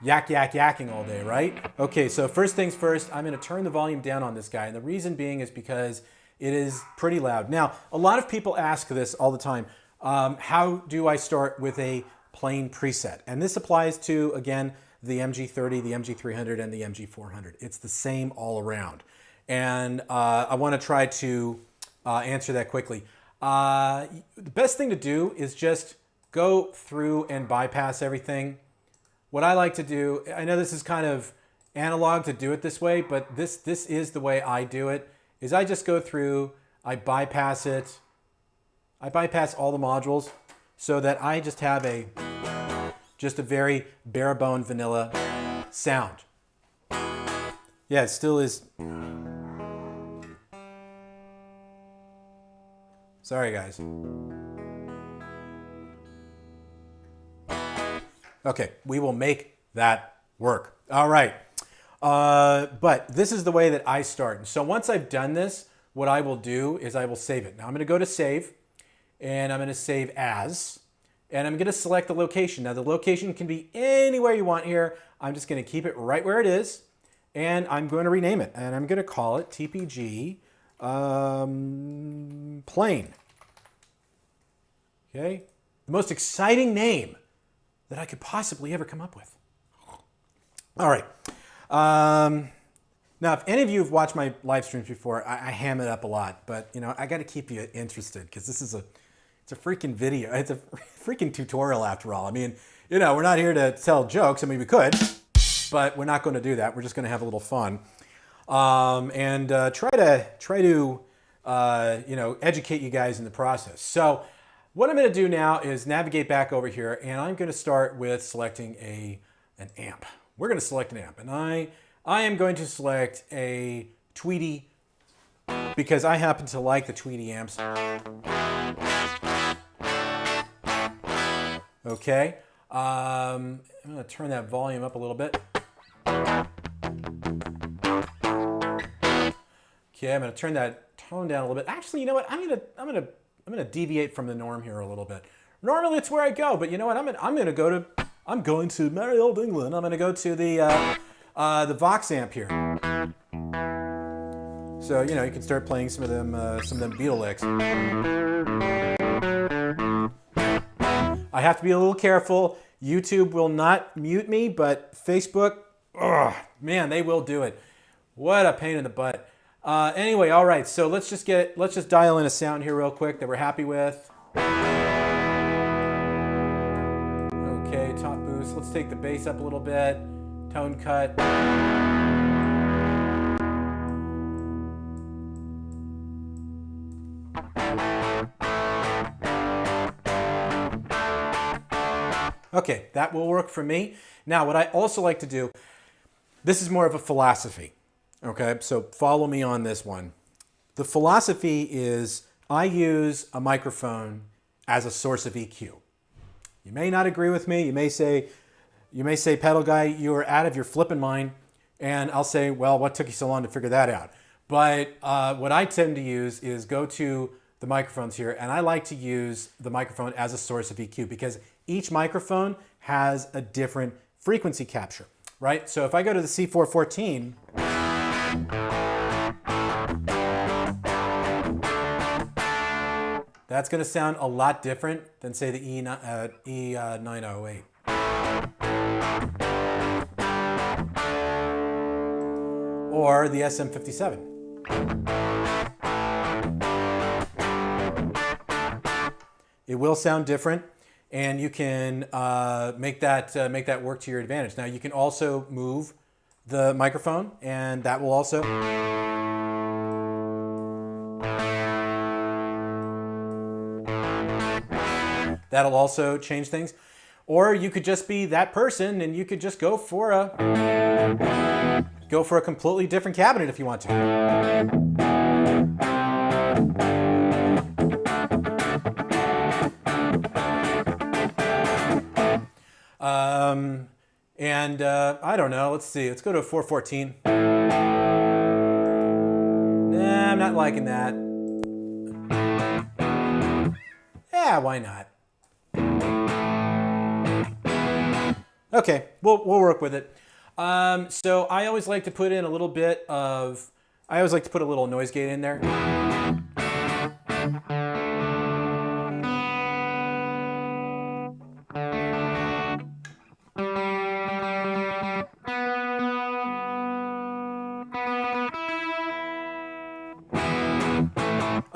yakking all day, right? Okay, so first things first, I'm gonna turn the volume down on this guy. And the reason being is because it is pretty loud. Now, a lot of people ask this all the time. How do I start with a plain preset? And this applies to, again, the MG30, the MG300, and the MG400. It's the same all around. And I wanna try to answer that quickly. The best thing to do is just go through and bypass everything. What I like to do, I know this is kind of analog to do it this way, but this is the way I do it, is I just go through, I bypass it, I bypass all the modules so that I just have just a very bare bone vanilla sound. Yeah, it still is. Sorry guys. Okay, we will make that work. All right, but this is the way that I start. So once I've done this, what I will do is I will save it. Now I'm gonna go to save, and I'm gonna save as, and I'm gonna select the location. Now the location can be anywhere you want here. I'm just gonna keep it right where it is, and I'm going to rename it, and I'm gonna call it TPG plain. Okay, the most exciting name that I could possibly ever come up with. All right. Now, if any of you have watched my live streams before, I ham it up a lot, but you know, I got to keep you interested because this is it's a freaking video. It's a freaking tutorial after all. I mean, you know, we're not here to tell jokes. I mean, we could, but we're not going to do that. We're just going to have a little fun and try to you know, educate you guys in the process. So what I'm going to do now is navigate back over here, and I'm going to start with selecting an amp. We're going to select an amp, and I am going to select a Tweedy because I happen to like the Tweedy amps. Okay, I'm going to turn that volume up a little bit. Okay, I'm going to turn that tone down a little bit. Actually, you know what? I'm going to deviate from the norm here a little bit. Normally it's where I go, but you know what? I'm going to merry old England. I'm going to go to the Vox amp here. So you know, you can start playing some of them Beatle licks. I have to be a little careful. YouTube will not mute me, but Facebook, oh man, they will do it. What a pain in the butt. Anyway, all right, so let's just dial in a sound here real quick that we're happy with. Okay, top boost. Let's take the bass up a little bit. Tone cut. Okay, that will work for me. Now, what I also like to do, this is more of a philosophy. Okay, so follow me on this one. The philosophy is I use a microphone as a source of EQ. You may not agree with me. You may say, pedal guy, you are out of your flippin' mind. And I'll say, well, what took you so long to figure that out? But what I tend to use is go to the microphones here, and I like to use the microphone as a source of EQ because each microphone has a different frequency capture, right? So if I go to the C414, that's going to sound a lot different than, say, the E908. Or the SM57. It will sound different, and you can make that work to your advantage. Now you can also move the microphone, and that will also change things. Or you could just be that person, and you could just go for a completely different cabinet if you want to. I don't know, let's see, let's go to a 414. Nah, I'm not liking that. Yeah, why not? Okay, we'll work with it. So I always like to put in a little bit of, I always like to put a little noise gate in there.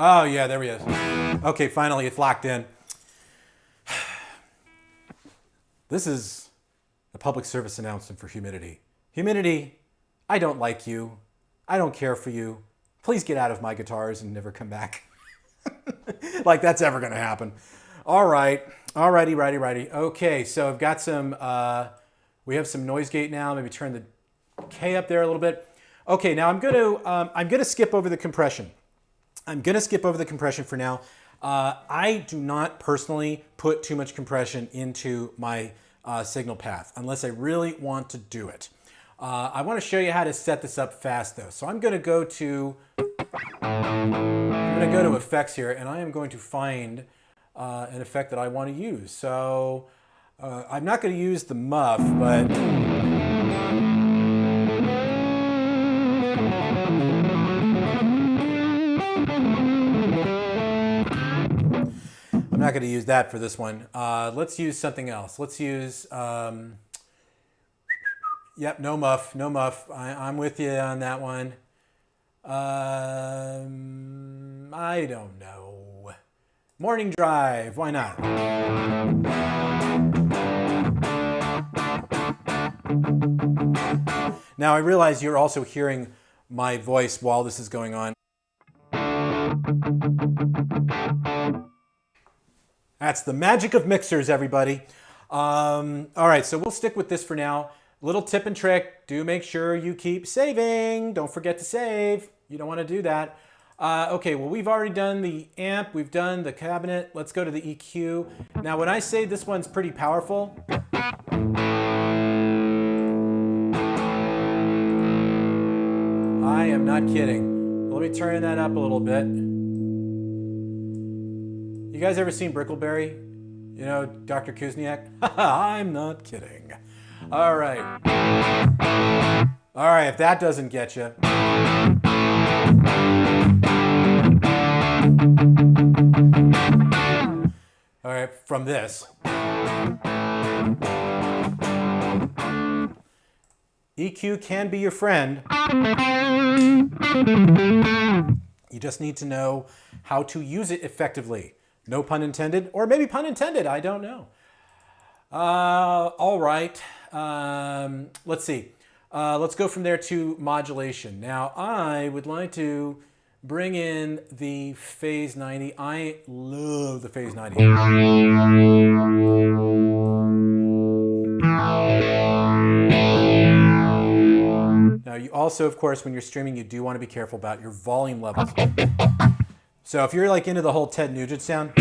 Oh yeah, there he is. Okay, finally it's locked in. This is a public service announcement for Humidity. Humidity, I don't like you. I don't care for you. Please get out of my guitars and never come back. Like that's ever gonna happen. All right, righty. Okay, so I've got some, we have some noise gate now. Maybe turn the K up there a little bit. Okay, now I'm gonna skip over the compression. I'm gonna skip over the compression for now. I do not personally put too much compression into my signal path unless I really want to do it. I want to show you how to set this up fast though. So I'm gonna go to effects here, and I am going to find an effect that I want to use. So I'm not going to use the muff, but I'm not going to use that for this one. Let's use something else. Let's use, yep, no muff. I'm with you on that one. I don't know. Morning drive, why not? Now I realize you're also hearing my voice while this is going on. That's the magic of mixers, everybody. All right, so we'll stick with this for now. Little tip and trick, do make sure you keep saving. Don't forget to save. You don't want to do that. Okay, well, we've already done the amp. We've done the cabinet. Let's go to the EQ. Now, when I say this one's pretty powerful, I am not kidding. Let me turn that up a little bit. You guys ever seen Brickleberry? You know, Dr. Kuzniak? I'm not kidding. All right. All right, if that doesn't get you. All right, from this. EQ can be your friend. You just need to know how to use it effectively. No pun intended, or maybe pun intended, I don't know. All right, let's see. Let's go from there to modulation. Now, I would like to bring in the phase 90. I love the phase 90. Now, you also, of course, when you're streaming, you do want to be careful about your volume levels. So if you're like into the whole Ted Nugent sound,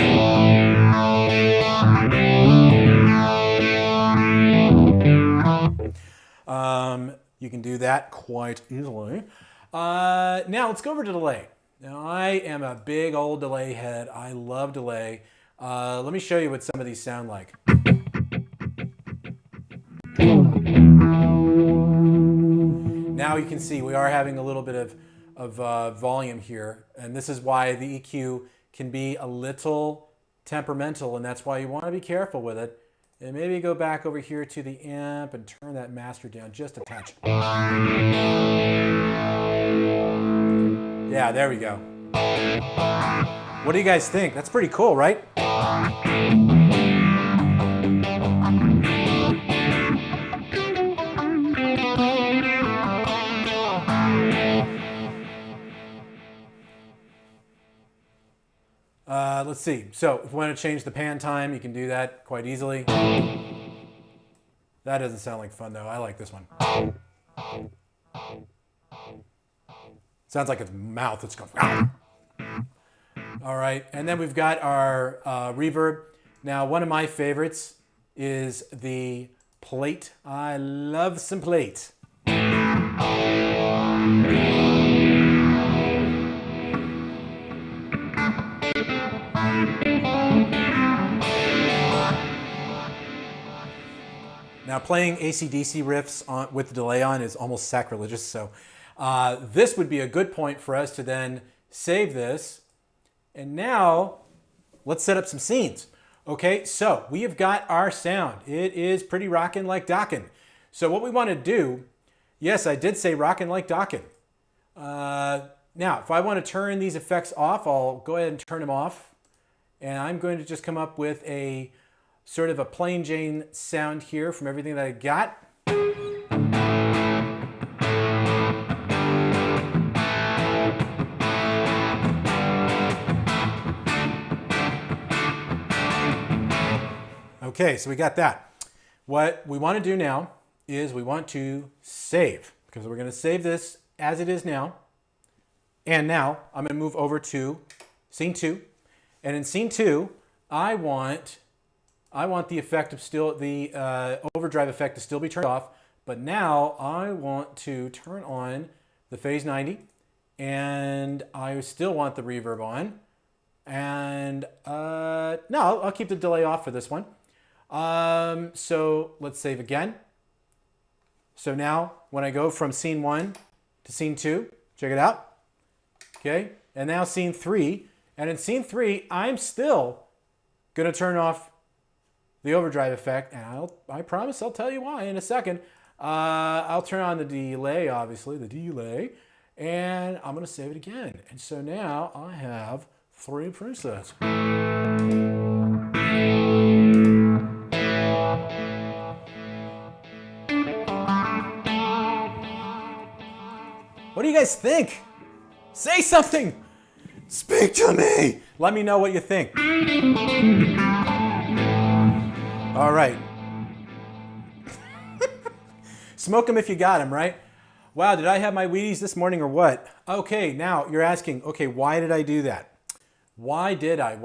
you can do that quite easily. Now let's go over to delay. Now I am a big old delay head. I love delay. Let me show you what some of these sound like. Now you can see we are having a little bit of volume here, and this is why the EQ can be a little temperamental, and that's why you want to be careful with it. And maybe go back over here to the amp and turn that master down just a touch. Yeah, there we go. What do you guys think? That's pretty cool, right? Let's see. So if you want to change the pan time, you can do that quite easily. That doesn't sound like fun though. I like this one. Sounds like its mouth. It's going. All right, and then we've got our reverb. Now, one of my favorites is the plate. I love some plate. Now, playing AC/DC riffs with the delay on is almost sacrilegious, so this would be a good point for us to then save this. And now, let's set up some scenes. Okay, so we have got our sound. It is pretty rockin' like dockin'. So what we want to do, yes, I did say rockin' like dockin'. Now, if I want to turn these effects off, I'll go ahead and turn them off. And I'm going to just come up with a sort of a plain Jane sound here from everything that I got. Okay, so we got that. What we want to do now is we want to save, because we're going to save this as it is now. And now I'm going to move over to scene 2. And in scene 2, I want the effect of still, the overdrive effect to still be turned off, but now I want to turn on the phase 90, and I still want the reverb on. And no, I'll keep the delay off for this one. So let's save again. So now when I go from scene 1 to scene 2, check it out. Okay, and now scene 3, and in scene 3, I'm still gonna turn off the overdrive effect, and I promise I'll tell you why in a second. I'll turn on the delay, obviously, the delay, and I'm gonna save it again. And so now I have 3 presets. What do you guys think? Say something! Speak to me! Let me know what you think. All right. Smoke them if you got them, right? Wow, did I have my Wheaties this morning or what? Okay, now you're asking, okay, why did I do that? Why did I?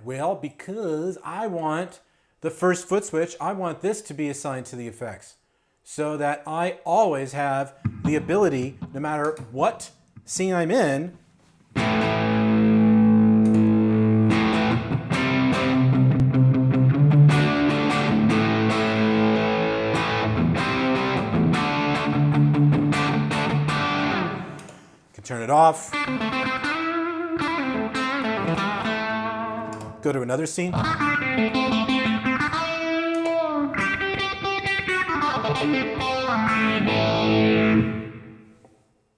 Well, because I want the first foot switch, I want this to be assigned to the effects, so that I always have the ability, no matter what scene I'm in, can turn it off, go to another scene.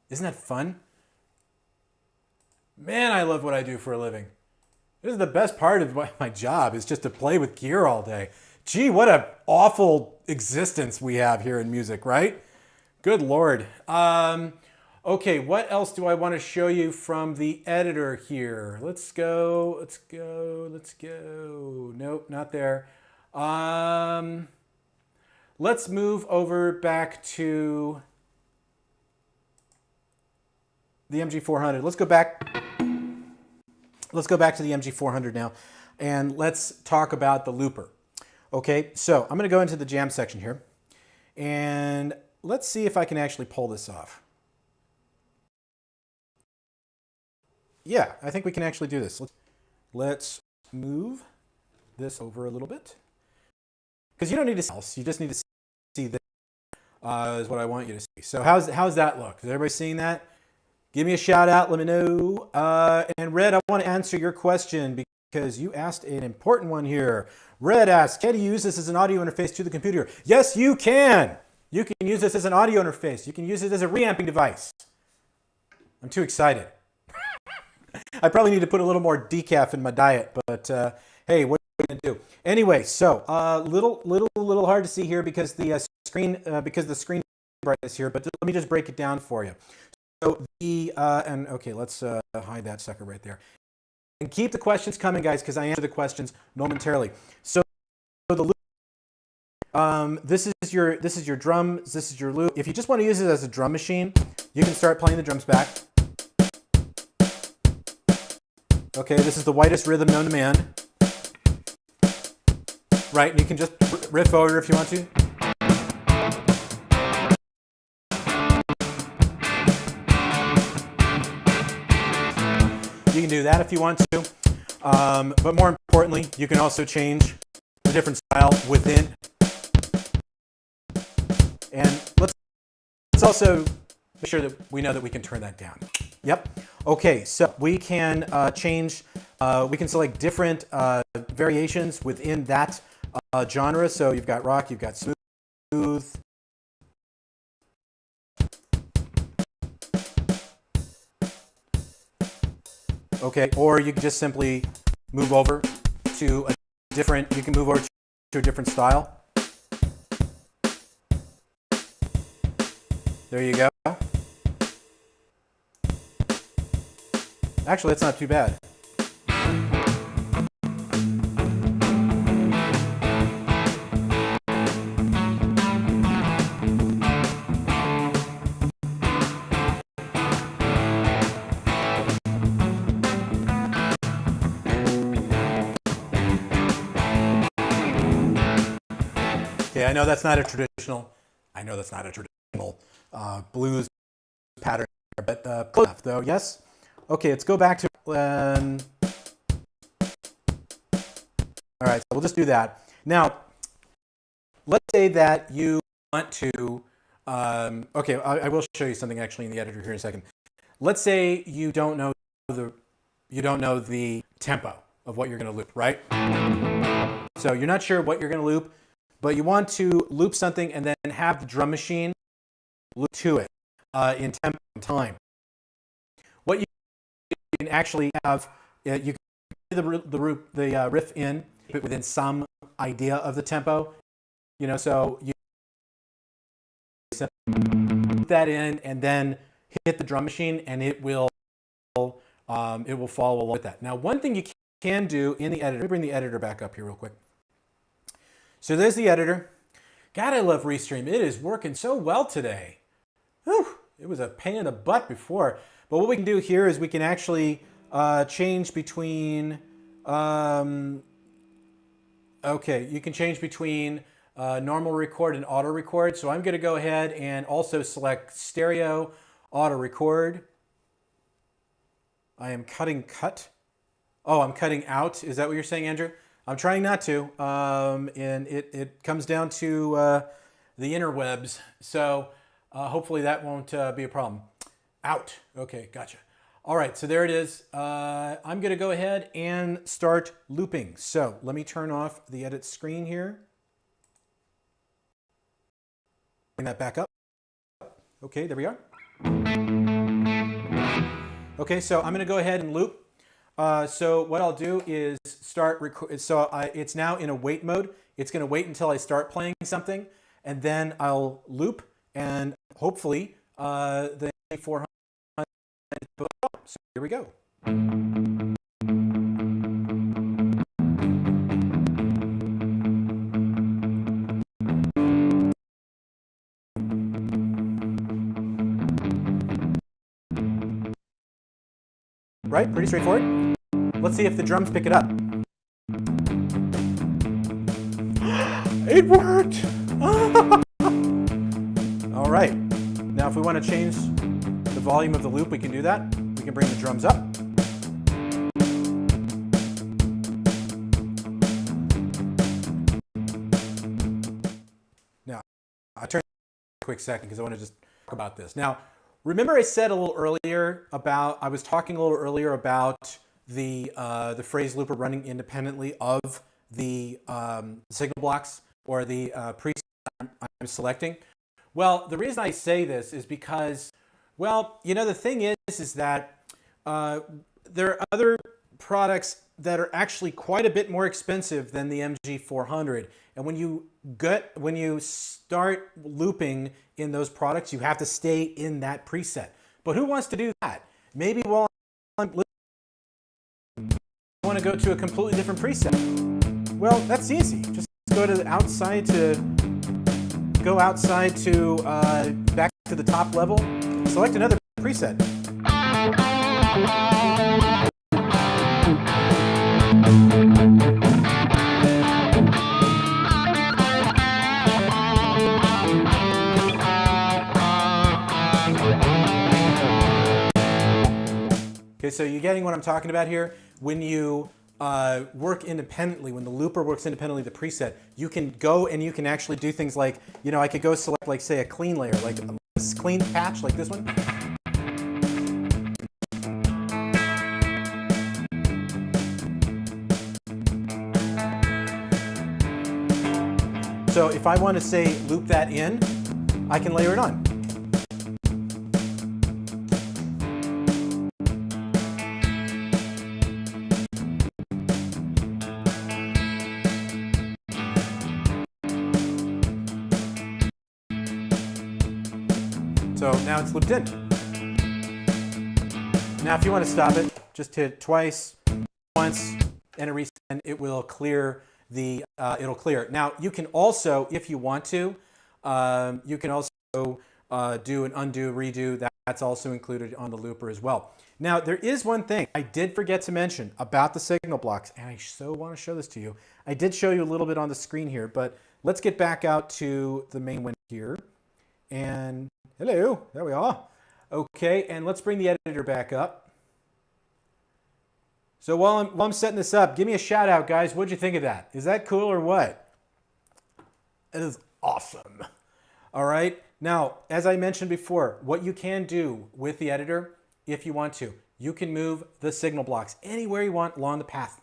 Isn't that fun? Man, I love what I do for a living. This is the best part of my job, is just to play with gear all day. Gee, what an awful existence we have here in music, right? Good Lord. Okay, what else do I want to show you from the editor here? Let's go. Nope, not there. Let's move over back to the MG400. Let's go back to the MG400 now, and let's talk about the looper. Okay, so I'm going to go into the jam section here, and let's see if I can actually pull this off. Yeah, I think we can actually do this. Let's move this over a little bit, because you don't need to see else. You just need to see this is what I want you to see. So how's that look? Is everybody seeing that? Give me a shout out. Let me know. And Red, I want to answer your question because you asked an important one here. Red asks, can you use this as an audio interface to the computer? Yes, you can. You can use this as an audio interface. You can use it as a reamping device. I'm too excited. I probably need to put a little more decaf in my diet, but Hey, what are we gonna do? Anyway, so little hard to see here because the screen brightness here, but let me just break it down for you. So and okay, let's hide that sucker right there. And keep the questions coming, guys, because I answer the questions momentarily. So the loop, this is your drums, this is your loop. If you just want to use it as a drum machine, you can start playing the drums back. Okay, this is the whitest rhythm known to man. Right, and you can just riff over if you want to. You can do that if you want to, but more importantly, you can also change the different style within. And let's also make sure that we know that we can turn that down. Yep. Okay, so we can change, we can select different variations within that genre. So you've got rock, you've got smooth. Okay, or you can just simply move over to a different, you can move over to a different style. There you go. Actually, that's not too bad. Okay, I know that's not a traditional blues pattern, but close enough though, yes? Okay, let's go back to, all right, so we'll just do that. Now, let's say that you want to, okay, I will show you something actually in the editor here in a second. Let's say you don't know the tempo of what you're gonna loop, right? So you're not sure what you're gonna loop, but you want to loop something and then have the drum machine loop to it in tempo and time. What you can actually have, you can put the riff in within some idea of the tempo, you know. So you put that in and then hit the drum machine, and it will follow along with that. Now, one thing you can do in the editor. Let me bring the editor back up here real quick. So there's the editor. God, I love Restream. It is working so well today. Whew, it was a pain in the butt before. But what we can do here is we can actually change between, okay, you can change between normal record and auto record. So I'm going to go ahead and also select stereo auto record. I am cutting cut. Oh, I'm cutting out. Is that what you're saying, Andrew? I'm trying not to, and it comes down to the interwebs, so hopefully that won't be a problem. Out. Okay, gotcha. All right, so there it is. I'm going to go ahead and start looping. So let me turn off the edit screen here. Bring that back up. Okay, there we are. Okay, so I'm going to go ahead and loop. So what I'll do is start record. So it's now in a wait mode. It's going to wait until I start playing something, and then I'll loop, and hopefully the 400. So here we go. Right, pretty straightforward. Let's see if the drums pick it up. It worked! All right. Now if we want to change the volume of the loop, we can do that. We can bring the drums up. Now, I'll turn a quick second because I want to just talk about this. Now, remember I said a little earlier about, I was talking a little earlier about the phrase looper running independently of the signal blocks or the preset I'm selecting. Well, the reason I say this is because, well, you know, the thing is that there are other products that are actually quite a bit more expensive than the MG400. And when you start looping in those products, you have to stay in that preset. But who wants to do that? Maybe while I'm listening, I want to go to a completely different preset. Well, that's easy. Just go to outside to back to the top level. Select another preset. Okay, so you're getting what I'm talking about here? When you work independently, when the looper works independently of the preset, you can go and you can actually do things like, you know, I could go select, like, say, a clean layer, like a clean patch, like this one. So if I want to, say, loop that in, I can layer it on. So now it's looped in. Now if you want to stop it, just hit twice, once, and a reset, and it will clear the, it'll clear. Now you can also, if you want to, you can also do an undo, redo. That's also included on the looper as well. Now there is one thing I did forget to mention about the signal blocks, and I so want to show this to you. I did show you a little bit on the screen here, but let's get back out to the main window here. And hello, there we are. Okay, and let's bring the editor back up. So while I'm setting this up, give me a shout out, guys. What'd you think of that? Is that cool or what? It is awesome. All right, now, as I mentioned before, what you can do with the editor, if you want to, you can move the signal blocks anywhere you want along the path.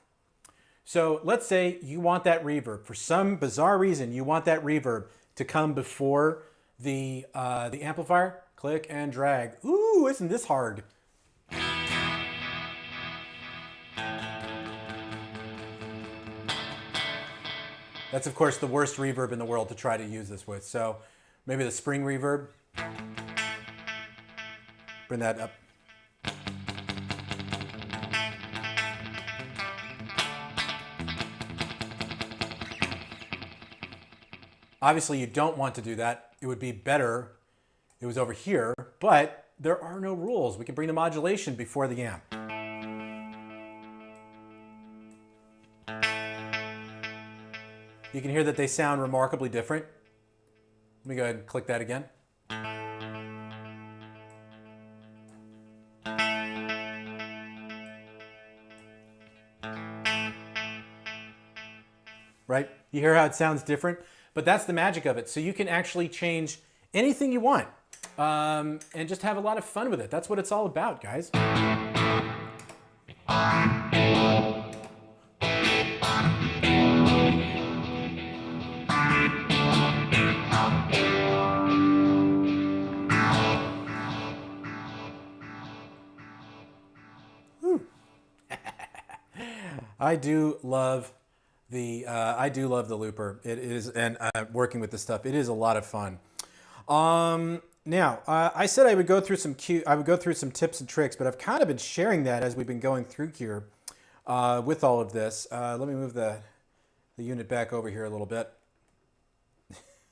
So let's say you want that reverb. For some bizarre reason, you want that reverb to come before the amplifier. Click and drag. Ooh, isn't this hard? That's, of course, the worst reverb in the world to try to use this with. So maybe the spring reverb. Bring that up. Obviously, you don't want to do that. It would be better if it was over here, but there are no rules. We can bring the modulation before the amp. You can hear that they sound remarkably different. Let me go ahead and click that again. Right? You hear how it sounds different? But that's the magic of it. So you can actually change anything you want and just have a lot of fun with it. That's what it's all about, guys. I do love the looper. It is, and working with this stuff, it is a lot of fun. Now, I said I would go through some tips and tricks, but I've kind of been sharing that as we've been going through here with all of this. Let me move the unit back over here a little bit.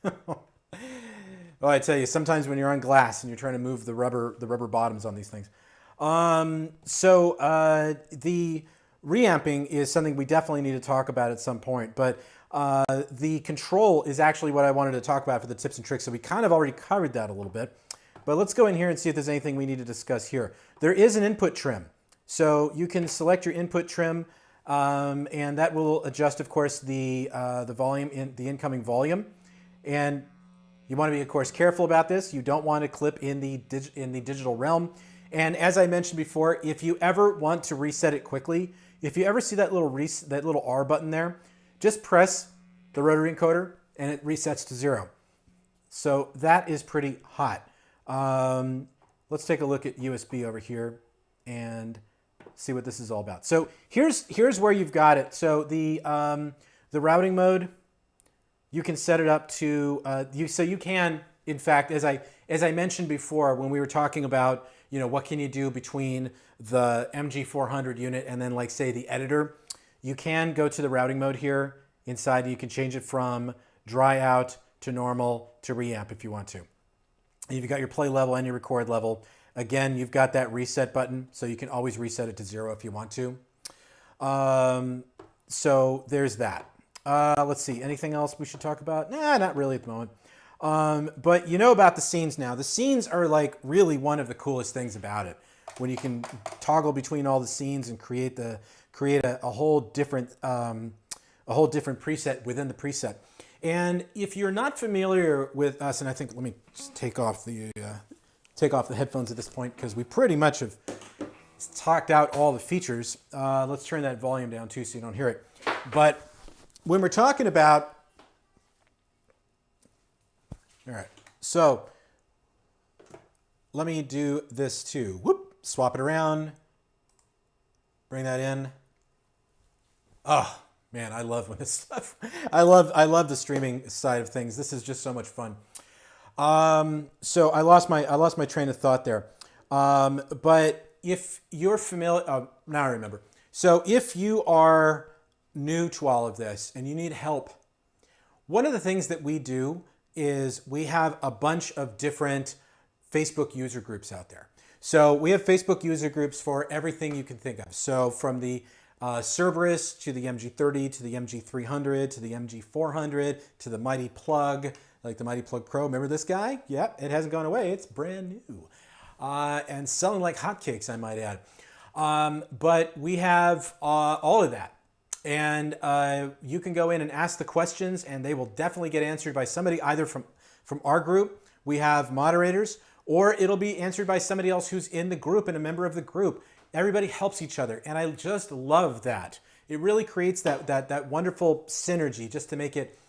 Well, I tell you, sometimes when you're on glass and you're trying to move the rubber bottoms on these things. The reamping is something we definitely need to talk about at some point, but the control is actually what I wanted to talk about for the tips and tricks, so we kind of already covered that a little bit. But let's go in here and see if there's anything we need to discuss here. There is an input trim, so you can select your input trim, and that will adjust, of course, the volume, the incoming volume. And you want to be, of course, careful about this. You don't want to clip in the digital realm. And as I mentioned before, if you ever want to reset it quickly, if you ever see that little R button there, just press the rotary encoder and it resets to 0. So that is pretty hot. Let's take a look at USB over here, and see what this is all about. So here's where you've got it. So the routing mode, you can set it up to so you can, in fact, as I mentioned before when we were talking about, you know, what can you do between the MG400 unit and then, like, say, the editor, you can go to the routing mode here inside. You can change it from dry out to normal to reamp if you want to. You've got your play level and your record level. Again, you've got that reset button, so you can always reset it to 0 if you want to. So there's that. Let's see, anything else we should talk about? Nah, not really at the moment. But you know about the scenes now. The scenes are, like, really one of the coolest things about it. When you can toggle between all the scenes and create a whole different preset within the preset. And if you're not familiar with us, and I think, let me just take off the headphones at this point because we pretty much have talked out all the features. Let's turn that volume down too so you don't hear it. But when we're talking about, all right, so let me do this too. Whoop, swap it around, bring that in. Oh man, I love when this stuff. I love the streaming side of things. This is just so much fun. So I lost my train of thought there. But if you're familiar, now I remember. So if you are new to all of this and you need help, one of the things that we do is we have a bunch of different Facebook user groups out there. So we have Facebook user groups for everything you can think of. So from the Cerberus to the MG30 to the MG300 to the MG400 to the Mighty Plug, like the Mighty Plug Pro. Remember this guy? Yep, it hasn't gone away. It's brand new. And selling like hotcakes, I might add. But we have all of that. And you can go in and ask the questions, and they will definitely get answered by somebody either from our group. We have moderators, or it'll be answered by somebody else who's in the group and a member of the group. Everybody helps each other, and I just love that. It really creates that wonderful synergy just to make it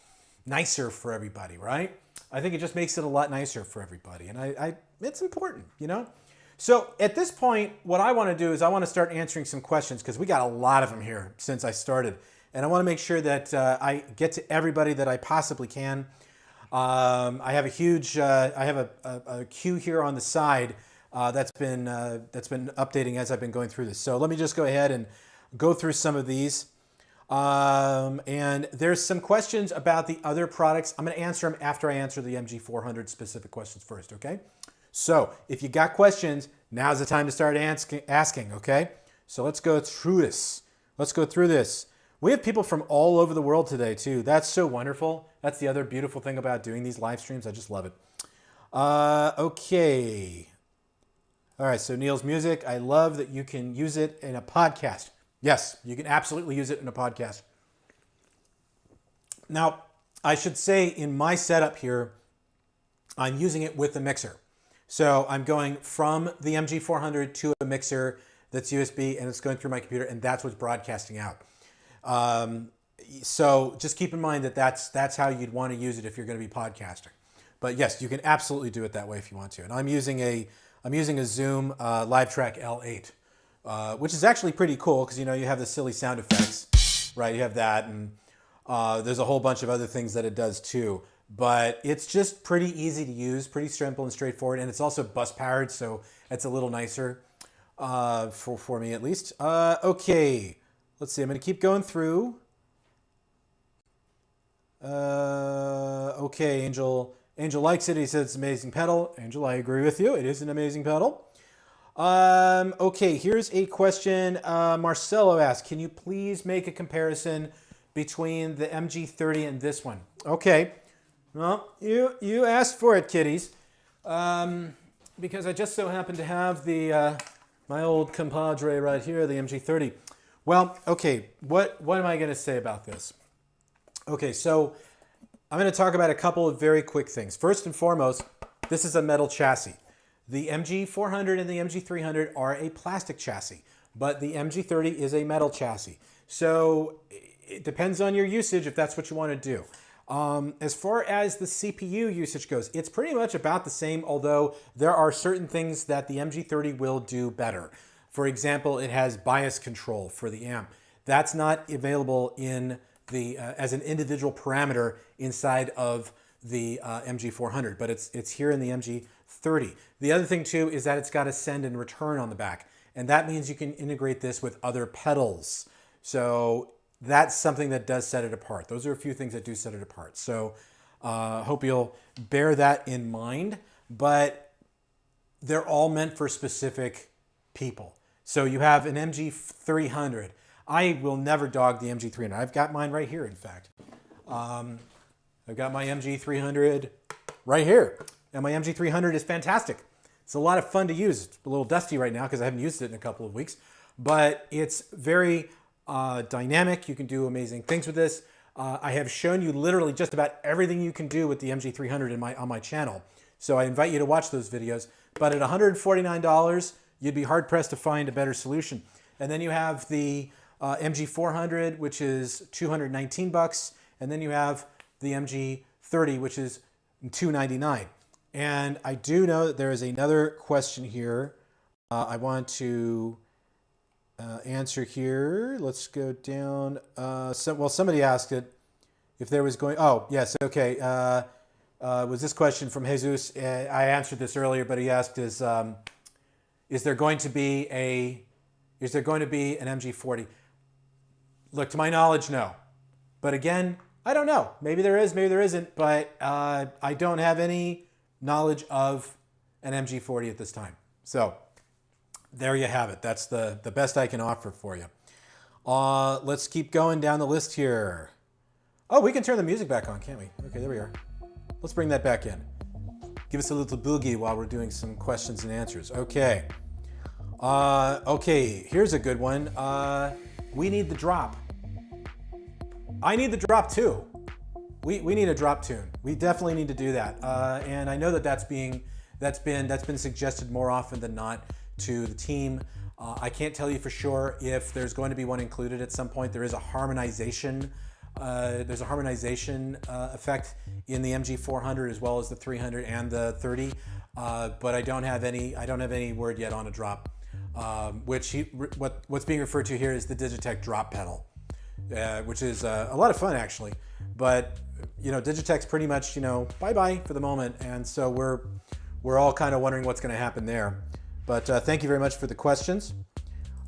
nicer for everybody, right? I think it just makes it a lot nicer for everybody, and it's important, you know? So at this point, what I want to do is I want to start answering some questions because we got a lot of them here since I started, and I want to make sure that I get to everybody that I possibly can. I have a huge, I have a queue here on the side that's been updating as I've been going through this. So let me just go ahead and go through some of these. And there's some questions about the other products. I'm going to answer them after I answer the MG400 specific questions first, okay? So if you got questions, now's the time to start asking, okay? So let's go through this. Let's go through this. We have people from all over the world today too. That's so wonderful. That's the other beautiful thing about doing these live streams. I just love it. Okay. All right, so Neil's music. I love that you can use it in a podcast. Yes, you can absolutely use it in a podcast. Now, I should say in my setup here, I'm using it with the mixer. So I'm going from the MG400 to a mixer that's USB, and it's going through my computer, and that's what's broadcasting out. So just keep in mind that that's how you'd want to use it if you're going to be podcasting. But yes, you can absolutely do it that way if you want to. And I'm using a Zoom LiveTrack L8, which is actually pretty cool because, you know, you have the silly sound effects, right? You have that, and there's a whole bunch of other things that it does too. But it's just pretty easy to use, pretty simple and straightforward, and it's also bus powered, so it's a little nicer for me at least. Okay, let's see. I'm going to keep going through. Okay, Angel likes it. He says it's an amazing pedal. Angel, I agree with you. It is an amazing pedal. Okay, here's a question. Marcelo asked, can you please make a comparison between the MG30 and this one? Okay. Well, you asked for it, kiddies, because I just so happen to have the my old compadre right here, the MG30. Well, okay, what am I going to say about this? Okay, so I'm going to talk about a couple of very quick things. First and foremost, this is a metal chassis. The MG400 and the MG300 are a plastic chassis, but the MG30 is a metal chassis. So it depends on your usage if that's what you want to do. As far as the CPU usage goes, it's pretty much about the same, although there are certain things that the MG30 will do better. For example, it has bias control for the amp. That's not available in the as an individual parameter inside of the MG400, but it's here in the MG30. The other thing too is that it's got a send and return on the back, and that means you can integrate this with other pedals. So that's something that does set it apart. Those are a few things that do set it apart. So hope you'll bear that in mind, but they're all meant for specific people. So you have an MG300. I will never dog the MG300. I've got mine right here, in fact. I've got my MG300 right here. And my MG300 is fantastic. It's a lot of fun to use. It's a little dusty right now because I haven't used it in a couple of weeks. But it's very dynamic. You can do amazing things with this. I have shown you literally just about everything you can do with the MG300 on my channel. So I invite you to watch those videos. But at $149, you'd be hard-pressed to find a better solution. And then you have the MG400, which is $219, and then you have the MG30, which is $299. And I do know that there is another question here I want to answer here. Let's go down. Well, somebody asked it if there was going. Oh, yes. Okay. Was this question from Jesus? I answered this earlier, but he asked, is there going to be an MG40? Look, to my knowledge, no. But again, I don't know. Maybe there is, maybe there isn't. But I don't have any knowledge of an MG40 at this time. So there you have it. That's the best I can offer for you. Let's keep going down the list here. Oh, we can turn the music back on, can't we? Okay, there we are. Let's bring that back in. Give us a little boogie while we're doing some questions and answers. Okay. Okay, here's a good one. We need the drop. I need the drop too. We need a drop tune. We definitely need to do that. And I know that that's been suggested more often than not to the team. I can't tell you for sure if there's going to be one included at some point. There is a harmonization. There's a harmonization effect in the MG400 as well as the 300 and the 30, but I don't have any word yet on a drop. What's being referred to here is the Digitech drop pedal, which is a lot of fun actually. But you know, Digitech's pretty much, you know, bye-bye for the moment, and so we're all kind of wondering what's going to happen there. But thank you very much for the questions.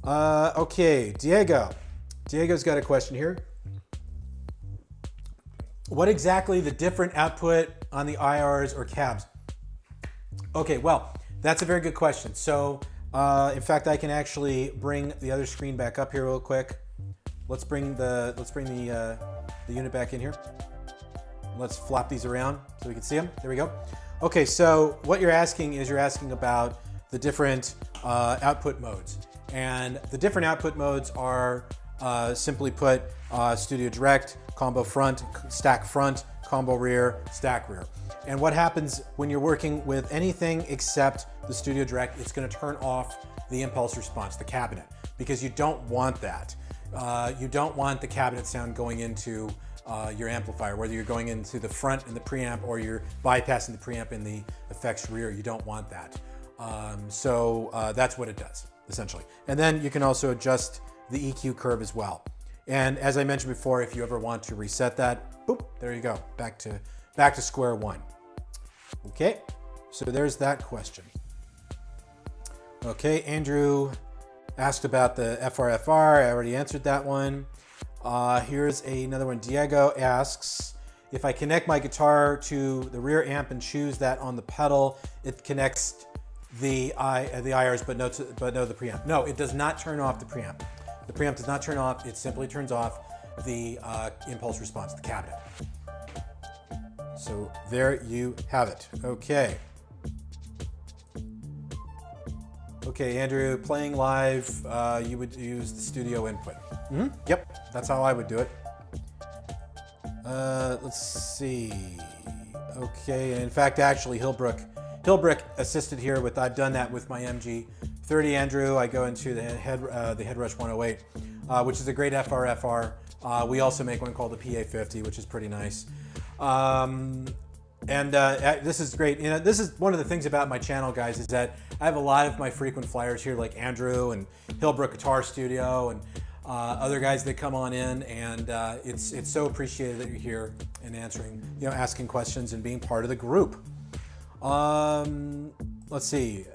Okay, Diego's got a question here. What exactly the different output on the IRs or cabs? Okay, well, that's a very good question. So, in fact, I can actually bring the other screen back up here real quick. Let's bring the unit back in here. Let's flop these around so we can see them. There we go. Okay, so what you're asking is about the different output modes, and the different output modes are simply put Studio Direct, combo front, stack front, combo rear, stack rear. And what happens when you're working with anything except the Studio Direct, it's going to turn off the impulse response, the cabinet, because you don't want that. You don't want the cabinet sound going into your amplifier, whether you're going into the front in the preamp or you're bypassing the preamp in the effects rear. You don't want that. So that's what it does, essentially. And then you can also adjust the EQ curve as well. And as I mentioned before, if you ever want to reset that, boop, there you go, back to square one. Okay, so there's that question. Okay, Andrew asked about the FR. I already answered that one. Here's another one. Diego asks, if I connect my guitar to the rear amp and choose that on the pedal, it connects the IRs, but no the preamp. No, it does not turn off the preamp. The preamp does not turn off. It simply turns off the impulse response, the cabinet. So there you have it. Okay. Okay, Andrew, playing live, you would use the studio input. Mm-hmm. Yep, that's how I would do it. Let's see. Okay, and in fact, actually, Hillbrook assisted here with, I've done that with my MG30, Andrew. I go into the Headrush 108, which is a great FR. We also make one called the PA50, which is pretty nice. And this is great. You know, this is one of the things about my channel, guys, is that I have a lot of my frequent flyers here, like Andrew and Hillbrook Guitar Studio and other guys that come on in, and it's so appreciated that you're here and answering, you know, asking questions and being part of the group. Let's see.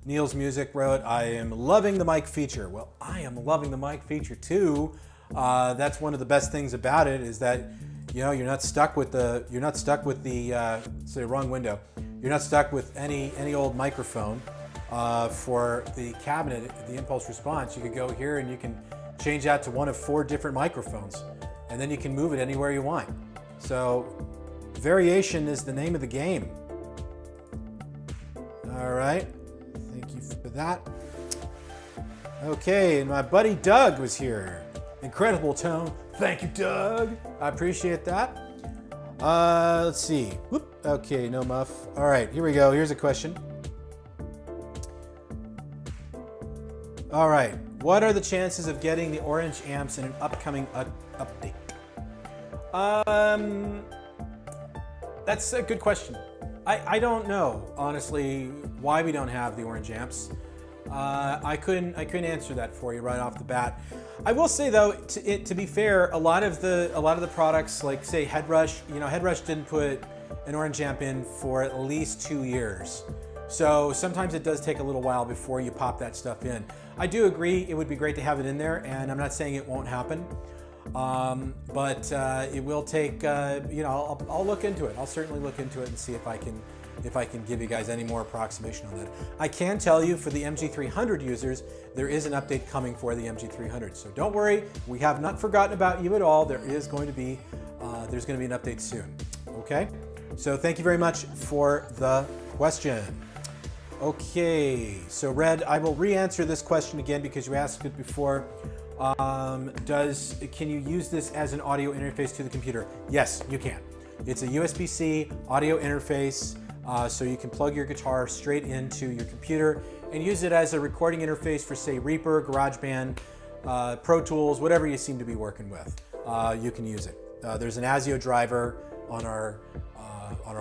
Neil's Music wrote, I am loving the mic feature. Well, I am loving the mic feature too. That's one of the best things about it, is that, you know, you're not stuck with the say, wrong window. You're not stuck with any old microphone for the cabinet, the impulse response. You could go here and you can change out to one of 4 different microphones, and then you can move it anywhere you want. So variation is the name of the game. All right. Thank you for that. Okay, and my buddy Doug was here. Incredible tone. Thank you, Doug. I appreciate that. Let's see. Whoop. Okay, no muff. All right, here we go. Here's a question. All right. What are the chances of getting the orange amps in an upcoming update? That's a good question. I don't know, honestly, why we don't have the orange amps. I couldn't answer that for you right off the bat. I will say though, to be fair, a lot of the products, like say Headrush, you know, Headrush didn't put an orange amp in for at least 2 years. So sometimes it does take a little while before you pop that stuff in. I do agree it would be great to have it in there, and I'm not saying it won't happen. But it will take, you know, I'll look into it. I'll certainly look into it and see if I can give you guys any more approximation on that. I can tell you, for the MG300 users, there is an update coming for the MG300. So don't worry, we have not forgotten about you at all. There is going to be, there's going to be an update soon. Okay? So thank you very much for the question. Okay, so Red, I will re-answer this question again because you asked it before. Can you use this as an audio interface to the computer? Yes, you can. It's a USB-C audio interface, so you can plug your guitar straight into your computer and use it as a recording interface for, say, Reaper, GarageBand, Pro Tools, whatever you seem to be working with. You can use it. There's an ASIO driver on our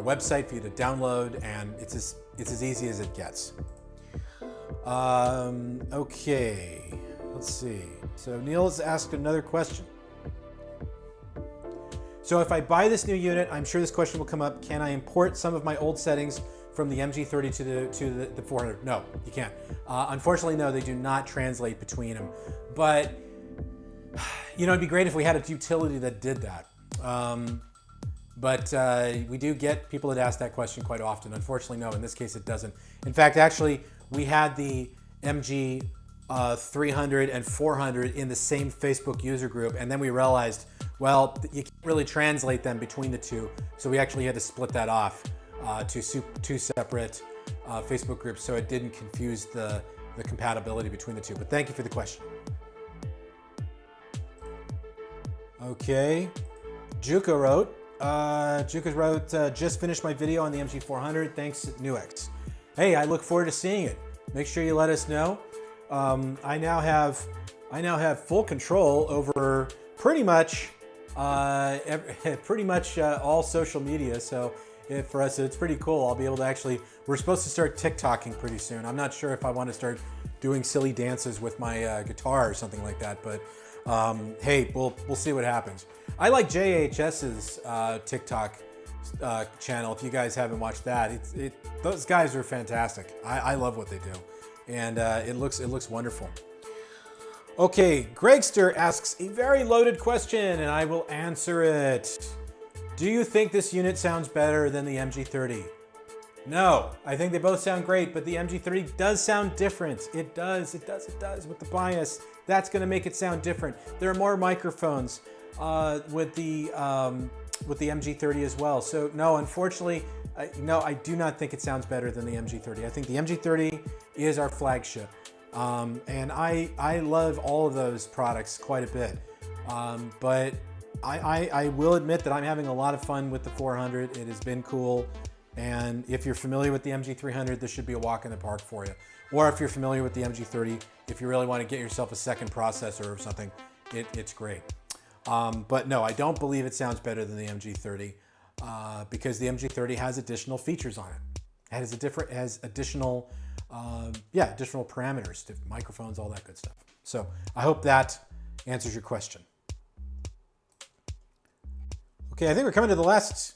website for you to download, and it's as easy as it gets. Okay, let's see. So Neil has asked another question. So if I buy this new unit, I'm sure this question will come up, can I import some of my old settings from the MG30 to the 400? No, you can't. Unfortunately, no, they do not translate between them. But, you know, it'd be great if we had a utility that did that. But we do get people that ask that question quite often. Unfortunately, no, in this case it doesn't. In fact, actually, we had the MG 300 and 400 in the same Facebook user group, and then we realized, well, you can't really translate them between the two, so we actually had to split that off to two separate Facebook groups, so it didn't confuse the compatibility between the two. But thank you for the question. Okay, Juka wrote, just finished my video on the MG400. Thanks, Nux. Hey, I look forward to seeing it. Make sure you let us know. I now have full control over pretty much all social media. So for us, it's pretty cool. I'll be able to actually. We're supposed to start TikToking pretty soon. I'm not sure if I want to start doing silly dances with my guitar or something like that, but. Hey, we'll see what happens. I like JHS's TikTok channel. If you guys haven't watched that, those guys are fantastic. I love what they do, and it looks wonderful. Okay, Gregster asks a very loaded question, and I will answer it. Do you think this unit sounds better than the MG30? No, I think they both sound great, but the MG30 does sound different. It does with the bias. That's going to make it sound different. There are more microphones with the MG30 as well. So no, unfortunately, no, I do not think it sounds better than the MG30. I think the MG30 is our flagship, and I love all of those products quite a bit. But I will admit that I'm having a lot of fun with the 400. It has been cool. And if you're familiar with the MG300, this should be a walk in the park for you. Or if you're familiar with the MG30, if you really want to get yourself a second processor or something, it's great. But no, I don't believe it sounds better than the MG30. because the MG30 has additional features on it. It has additional, additional parameters, microphones, all that good stuff. So I hope that answers your question. Okay, I think we're coming to the last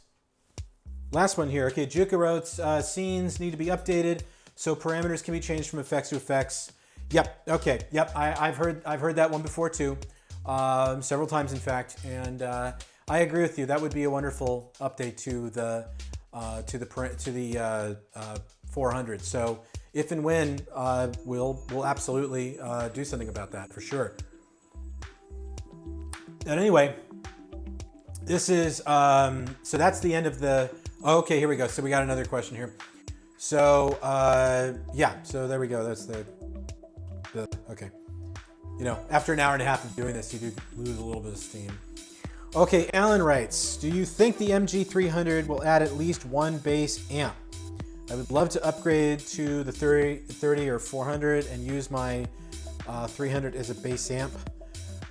one here. Okay, Juka wrote, scenes need to be updated so parameters can be changed from effects to effects. Yep. Okay. Yep. I've heard that one before too, several times in fact, and I agree with you. That would be a wonderful update to the 400. So if and when, we'll absolutely do something about that for sure. And anyway, this is so that's the end of the. Okay, here we go. So we got another question here. So yeah. So there we go. That's the okay. You know, after an hour and a half of doing this, you do lose a little bit of steam. Okay, Alan writes, do you think the MG300 will add at least one bass amp? I would love to upgrade to the 30 or 400 and use my 300 as a bass amp.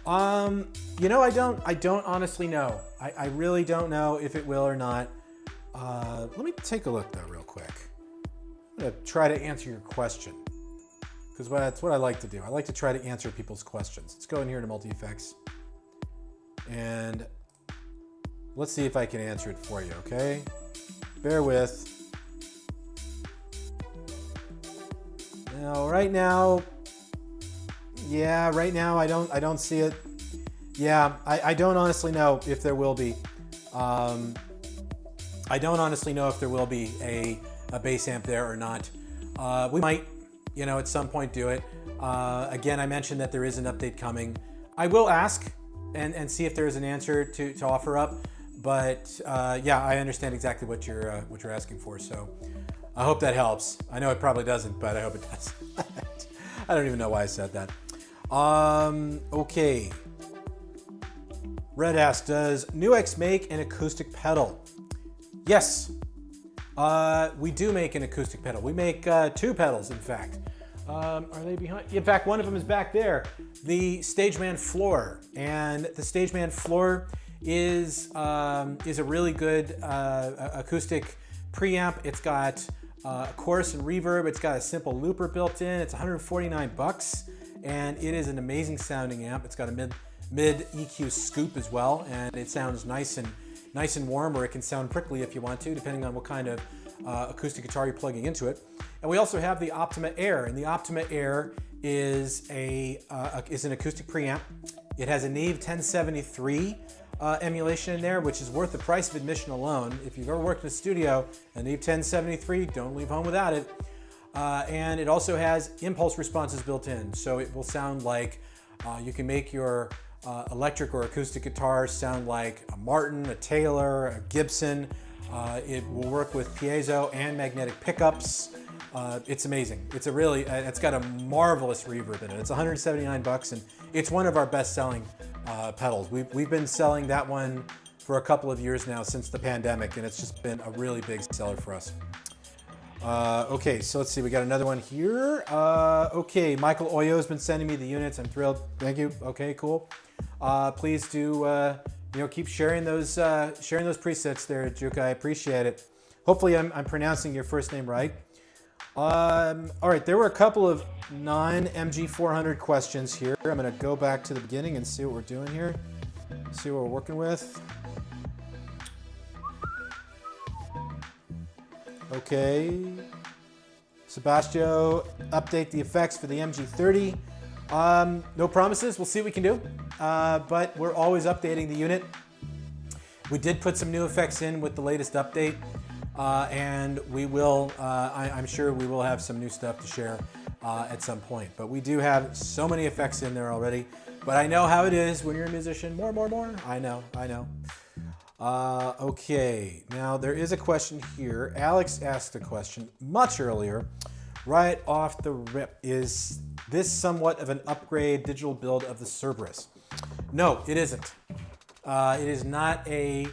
You know, I don't honestly know. I really don't know if it will or not. Let me take a look though real quick. I'm gonna try to answer your question, because that's what I like to do. I like to try to answer people's questions. Let's go in here to multi-effects. And let's see if I can answer it for you, okay? Bear with. Now, right now, I don't see it. Yeah, I don't honestly know if there will be. I don't honestly know if there will be a bass amp there or not. We might, you know, at some point do it. Again, I mentioned that there is an update coming. I will ask and see if there is an answer to offer up. But yeah, I understand exactly what you're asking for. So I hope that helps. I know it probably doesn't, but I hope it does. I don't even know why I said that. Okay. Red asks, does Nux make an acoustic pedal? Yes, we do make an acoustic pedal. We make two pedals, in fact. Are they behind? In fact, one of them is back there. The Stageman Floor, and the Stageman Floor is a really good acoustic preamp. It's got chorus and reverb. It's got a simple looper built in. It's 149 bucks, and it is an amazing sounding amp. It's got a mid EQ scoop as well, and it sounds nice and warm, or it can sound prickly if you want to, depending on what kind of acoustic guitar you're plugging into it. And we also have the Optima Air, and the Optima Air is an acoustic preamp. It has a Neve 1073 emulation in there, which is worth the price of admission alone. If you've ever worked in a studio, a Neve 1073, don't leave home without it. And it also has impulse responses built in, so it will sound like you can make your electric or acoustic guitars sound like a Martin, a Taylor, a Gibson. It will work with piezo and magnetic pickups. It's amazing. It's it's got a marvelous reverb in it. It's 179 bucks, and it's one of our best-selling pedals. We've been selling that one for a couple of years now, since the pandemic, and it's just been a really big seller for us. Okay, so let's see. We got another one here. Okay, Michael Oyo has been sending me the units. I'm thrilled. Thank you. Okay, cool. Please do keep sharing those presets there, Juka. I appreciate it. Hopefully, I'm pronouncing your first name right. All right, there were a couple of non-MG400 questions here. I'm going to go back to the beginning and see what we're doing here. See what we're working with. Okay. Sebastio, update the effects for the MG30. No promises. We'll see what we can do. But we're always updating the unit. We did put some new effects in with the latest update. And we will, I'm sure we will have some new stuff to share at some point. But we do have so many effects in there already. But I know how it is when you're a musician. More. I know. Okay, now there is a question here. Alex asked a question much earlier, right off the rip. Is this somewhat of an upgrade digital build of the Cerberus? No, it isn't. It is not a.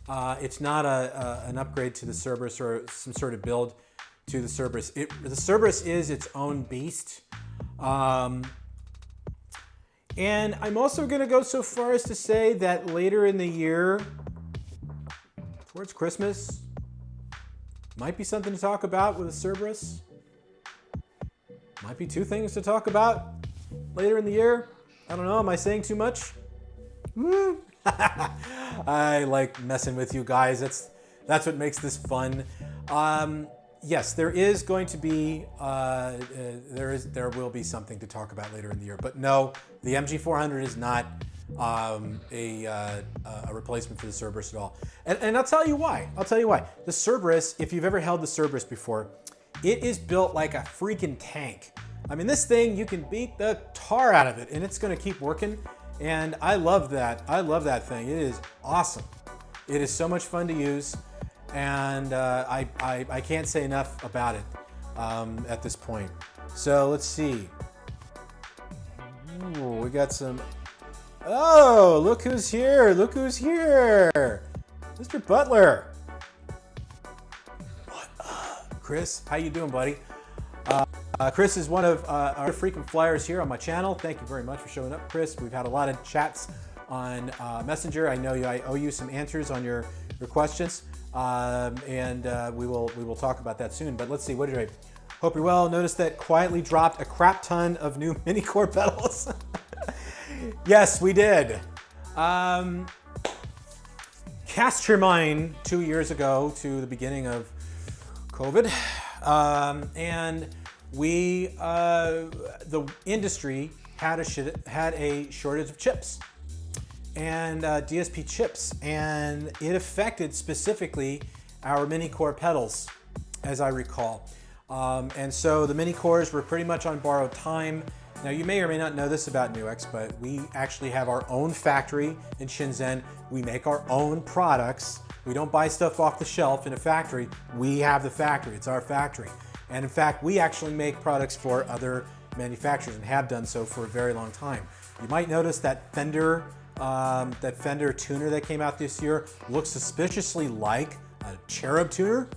It's not an upgrade to the Cerberus or some sort of build to the Cerberus. The Cerberus is its own beast. And I'm also going to go so far as to say that later in the year, towards Christmas. Might be something to talk about with a Cerberus. Might be two things to talk about later in the year. I don't know, am I saying too much? I like messing with you guys. That's what makes this fun. Yes, there is going to be, there will be something to talk about later in the year. But no, the MG400 is not a replacement for the Cerberus at all. And I'll tell you why. The Cerberus, if you've ever held the Cerberus before, it is built like a freaking tank. I mean, this thing, you can beat the tar out of it and it's gonna keep working. And I love that. I love that thing. It is awesome. It is so much fun to use. And I can't say enough about it at this point. So let's see. Ooh, we got some, oh, look who's here. Look who's here. Mr. Butler. What up, Chris? How you doing, buddy? Chris is one of our frequent flyers here on my channel. Thank you very much for showing up, Chris. We've had a lot of chats on Messenger. I know I owe you some answers on your questions, and we will talk about that soon. But let's see, what did I hope you're well. Notice that quietly dropped a crap ton of new mini core pedals. Yes, we did. Cast your mind 2 years ago to the beginning of COVID, and we, the industry had a shortage of chips and DSP chips, and it affected specifically our mini core pedals, as I recall. And so the mini cores were pretty much on borrowed time. Now you may or may not know this about Nux, but we actually have our own factory in Shenzhen. We make our own products. We don't buy stuff off the shelf in a factory. We have the factory, it's our factory. And in fact, we actually make products for other manufacturers and have done so for a very long time. You might notice that Fender tuner that came out this year looks suspiciously like a Cherub tuner.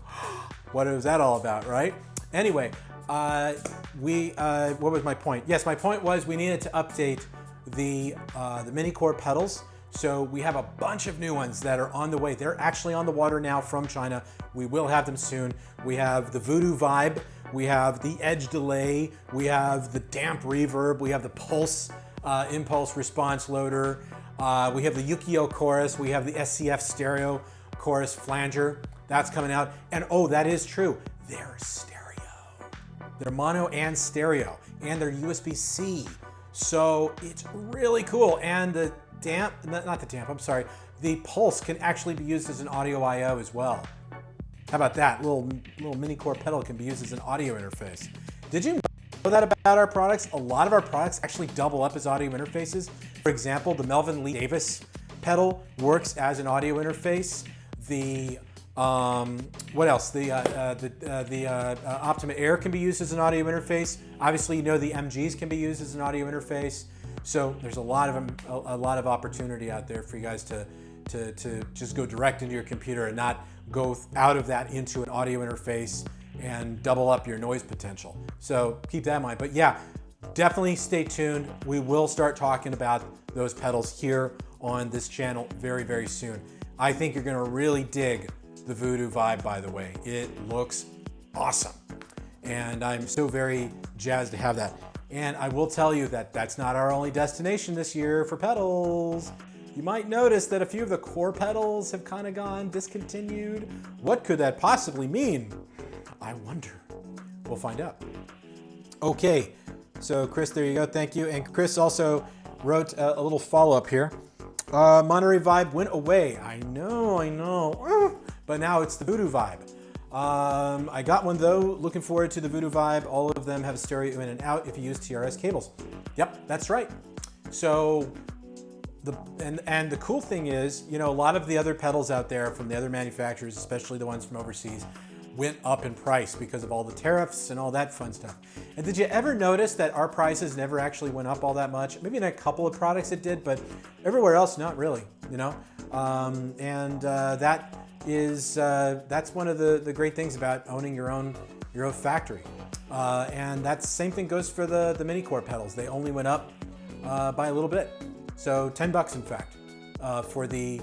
What is that all about, right? Anyway, what was my point? Yes, my point was we needed to update the mini core pedals. So we have a bunch of new ones that are on the way. They're actually on the water now from China. We will have them soon. We have the Voodoo Vibe, we have the Edge Delay, we have the Damp Reverb, we have the Pulse Impulse Response Loader, we have the Yukio Chorus, we have the SCF Stereo Chorus Flanger. That's coming out. And oh, that is true. They're stereo. They're mono and stereo, and they're USB-C. So it's really cool. And the damp, not the damp, I'm sorry, the Pulse can actually be used as an audio I/O as well. How about that? Little mini core pedal can be used as an audio interface. Did you know that about our products? A lot of our products actually double up as audio interfaces. For example, the Melvin Lee Davis pedal works as an audio interface. The what else? The Optima Air can be used as an audio interface. Obviously, you know the MGs can be used as an audio interface. So there's a lot of opportunity out there for you guys to just go direct into your computer and not go out of that into an audio interface and double up your noise potential. So keep that in mind. But yeah, definitely stay tuned. We will start talking about those pedals here on this channel very, very soon. I think you're gonna really dig the Voodoo Vibe, by the way. It looks awesome. And I'm so very jazzed to have that. And I will tell you that that's not our only destination this year for pedals. You might notice that a few of the core pedals have kind of gone discontinued. What could that possibly mean? I wonder. We'll find out. Okay, so Chris, there you go, thank you. And Chris also wrote a little follow-up here. Monterey Vibe went away. I know. But now it's the Voodoo Vibe. I got one though, looking forward to the Voodoo Vibe. All of them have a stereo in and out if you use TRS cables. Yep, that's right. So, and the cool thing is, you know, a lot of the other pedals out there from the other manufacturers, especially the ones from overseas, went up in price because of all the tariffs and all that fun stuff. And did you ever notice that our prices never actually went up all that much? Maybe in a couple of products it did, but everywhere else, not really, you know? That's one of the great things about owning your own factory. And that same thing goes for the mini core pedals. They only went up by a little bit. So $10 in fact, for the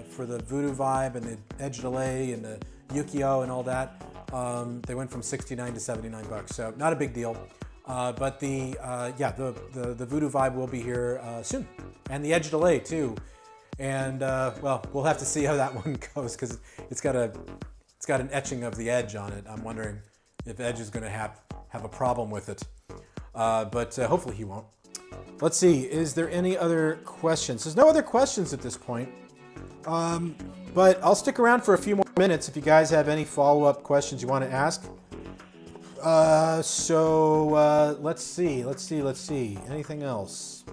for the Voodoo Vibe and the Edge Delay and the Yukio and all that. They went from 69 to 79 bucks, so not a big deal. But the Voodoo Vibe will be here soon, and the Edge Delay too. And well, we'll have to see how that one goes because it's got an etching of the Edge on it. I'm wondering if Edge is going to have a problem with it, but hopefully he won't. Let's see. Is there any other questions? There's no other questions at this point. But I'll stick around for a few more minutes if you guys have any follow-up questions you want to ask. Let's see. Anything else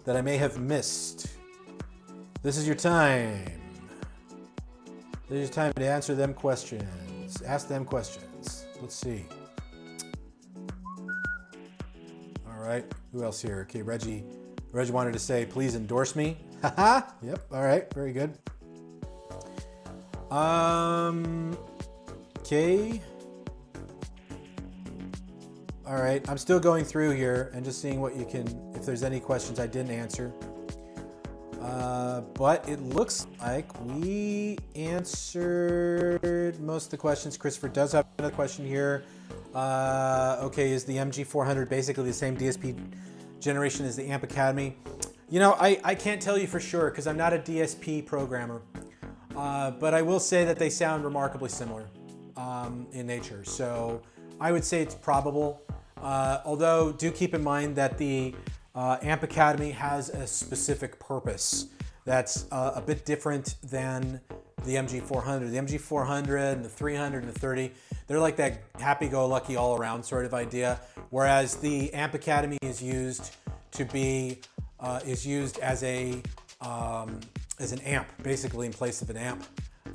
that I may have missed? This is your time. This is your time to answer them questions. Ask them questions. Let's see. All right. Who else here? Okay, Reggie wanted to say, please endorse me. Haha. Yep. All right. Very good. Okay. All right. I'm still going through here and just seeing if there's any questions I didn't answer. But it looks like we answered most of the questions. Christopher does have another question here. Okay, is the MG400 basically the same DSP generation as the Amp Academy? You know, I can't tell you for sure because I'm not a DSP programmer. But I will say that they sound remarkably similar in nature. So I would say it's probable. Although do keep in mind that the Amp Academy has a specific purpose that's a bit different than the MG400. The MG400 and the 300 and the 30, they're like that happy-go-lucky all-around sort of idea, whereas the Amp Academy is used as an amp, basically in place of an amp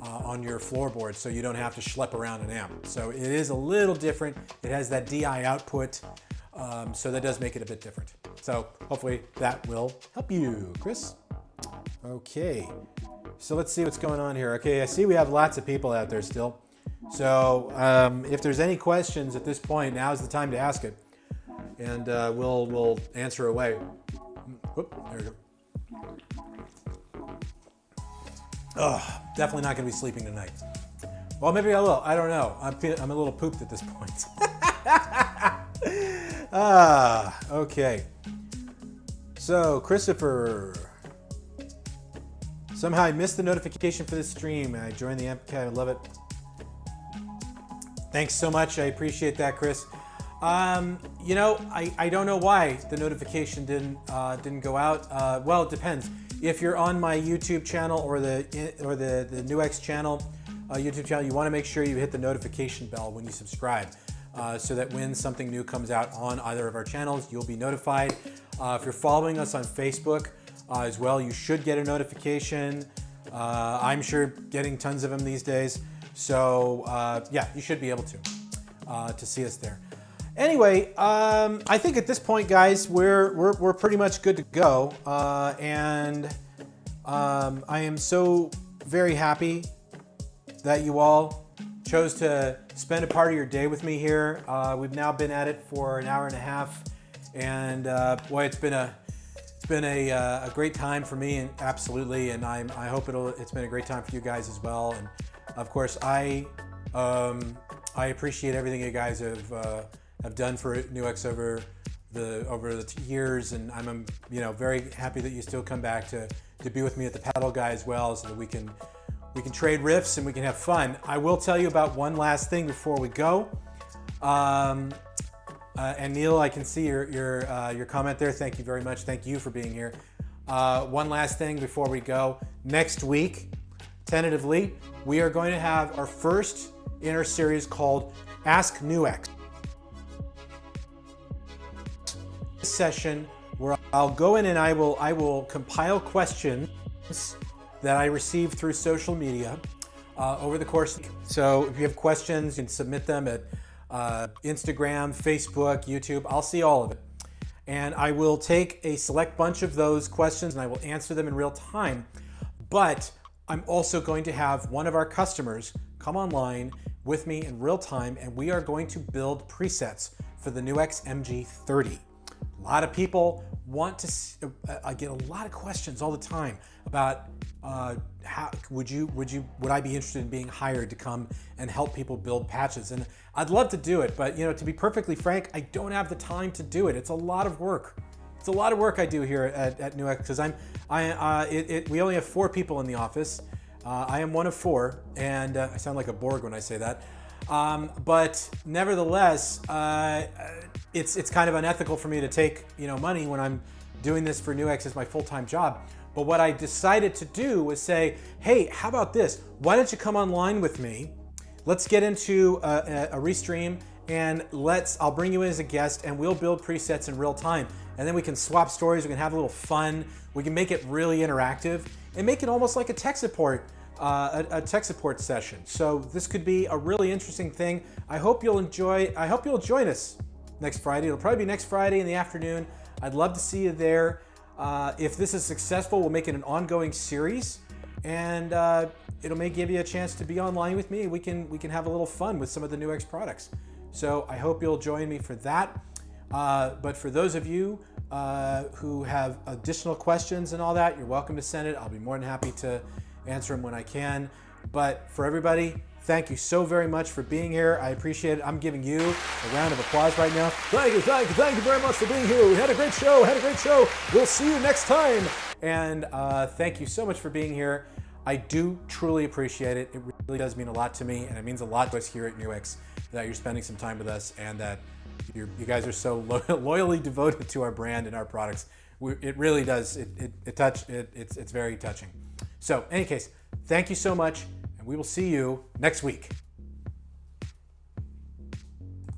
on your floorboard, so you don't have to schlep around an amp. So it is a little different. It has that DI output, so that does make it a bit different. So hopefully that will help you, Chris. Okay, so let's see what's going on here. Okay, I see we have lots of people out there still. So if there's any questions at this point, now's the time to ask it, and we'll answer away. Whoop, there we go. Oh, definitely not going to be sleeping tonight. Well, maybe I will. I don't know. I'm a little pooped at this point. Okay. So, Christopher. Somehow I missed the notification for this stream. I joined the Amp Academy. I love it. Thanks so much. I appreciate that, Chris. You know, I don't know why the notification didn't go out. Well, it depends. If you're on my YouTube channel or the Nux channel, YouTube channel, you want to make sure you hit the notification bell when you subscribe, so that when something new comes out on either of our channels, you'll be notified. If you're following us on Facebook as well, you should get a notification. I'm sure getting tons of them these days. So yeah, you should be able to see us there. Anyway, I think at this point, guys, we're pretty much good to go, and I am so very happy that you all chose to spend a part of your day with me here. We've now been at it for an hour and a half, and boy, it's been a great time for me, and absolutely, and I hope it's been a great time for you guys as well. And of course, I appreciate everything you guys have done for Nux over the years, and I'm very happy that you still come back to be with me at the pedal guy as well, so that we can trade riffs and we can have fun. I will tell you about one last thing before we go. And Neil, I can see your comment there. Thank you very much. Thank you for being here. One last thing before we go. Next week, tentatively, we are going to have our first in our series called Ask Nux. This session where I'll go in and I will compile questions that I receive through social media over the course. So if you have questions, you can submit them at Instagram, Facebook, YouTube. I'll see all of it. And I will take a select bunch of those questions and I will answer them in real time. But I'm also going to have one of our customers come online with me in real time, and we are going to build presets for the Nux Mg 30. A lot of people want to, I get a lot of questions all the time about how would I be interested in being hired to come and help people build patches? And I'd love to do it, but to be perfectly frank, I don't have the time to do it. It's a lot of work. It's a lot of work I do here at Nux because we only have 4 people in the office. I am one of 4, and I sound like a Borg when I say that. But nevertheless, it's kind of unethical for me to take money when I'm doing this for Nux as my full-time job. But what I decided to do was say, hey, how about this? Why don't you come online with me? Let's get into a restream, and I'll bring you in as a guest, and we'll build presets in real time. And then we can swap stories, we can have a little fun, we can make it really interactive, and make it almost like a tech support session. So this could be a really interesting thing. I hope you'll join us next Friday. It'll probably be next Friday in the afternoon. I'd love to see you there. If this is successful, we'll make it an ongoing series, and may give you a chance to be online with me. We can have a little fun with some of the Nux products. So I hope you'll join me for that. But for those of you who have additional questions and all that, you're welcome to send it. I'll be more than happy to answer them when I can. But for everybody, thank you so very much for being here. I appreciate it. I'm giving you a round of applause right now. Thank you very much for being here. We had a great show. We'll see you next time. And thank you so much for being here. I do truly appreciate it. It really does mean a lot to me, and it means a lot to us here at Nux that you're spending some time with us, and that you guys are so loyally devoted to our brand and our products. It really does. It's very touching. So, in any case, thank you so much, and we will see you next week.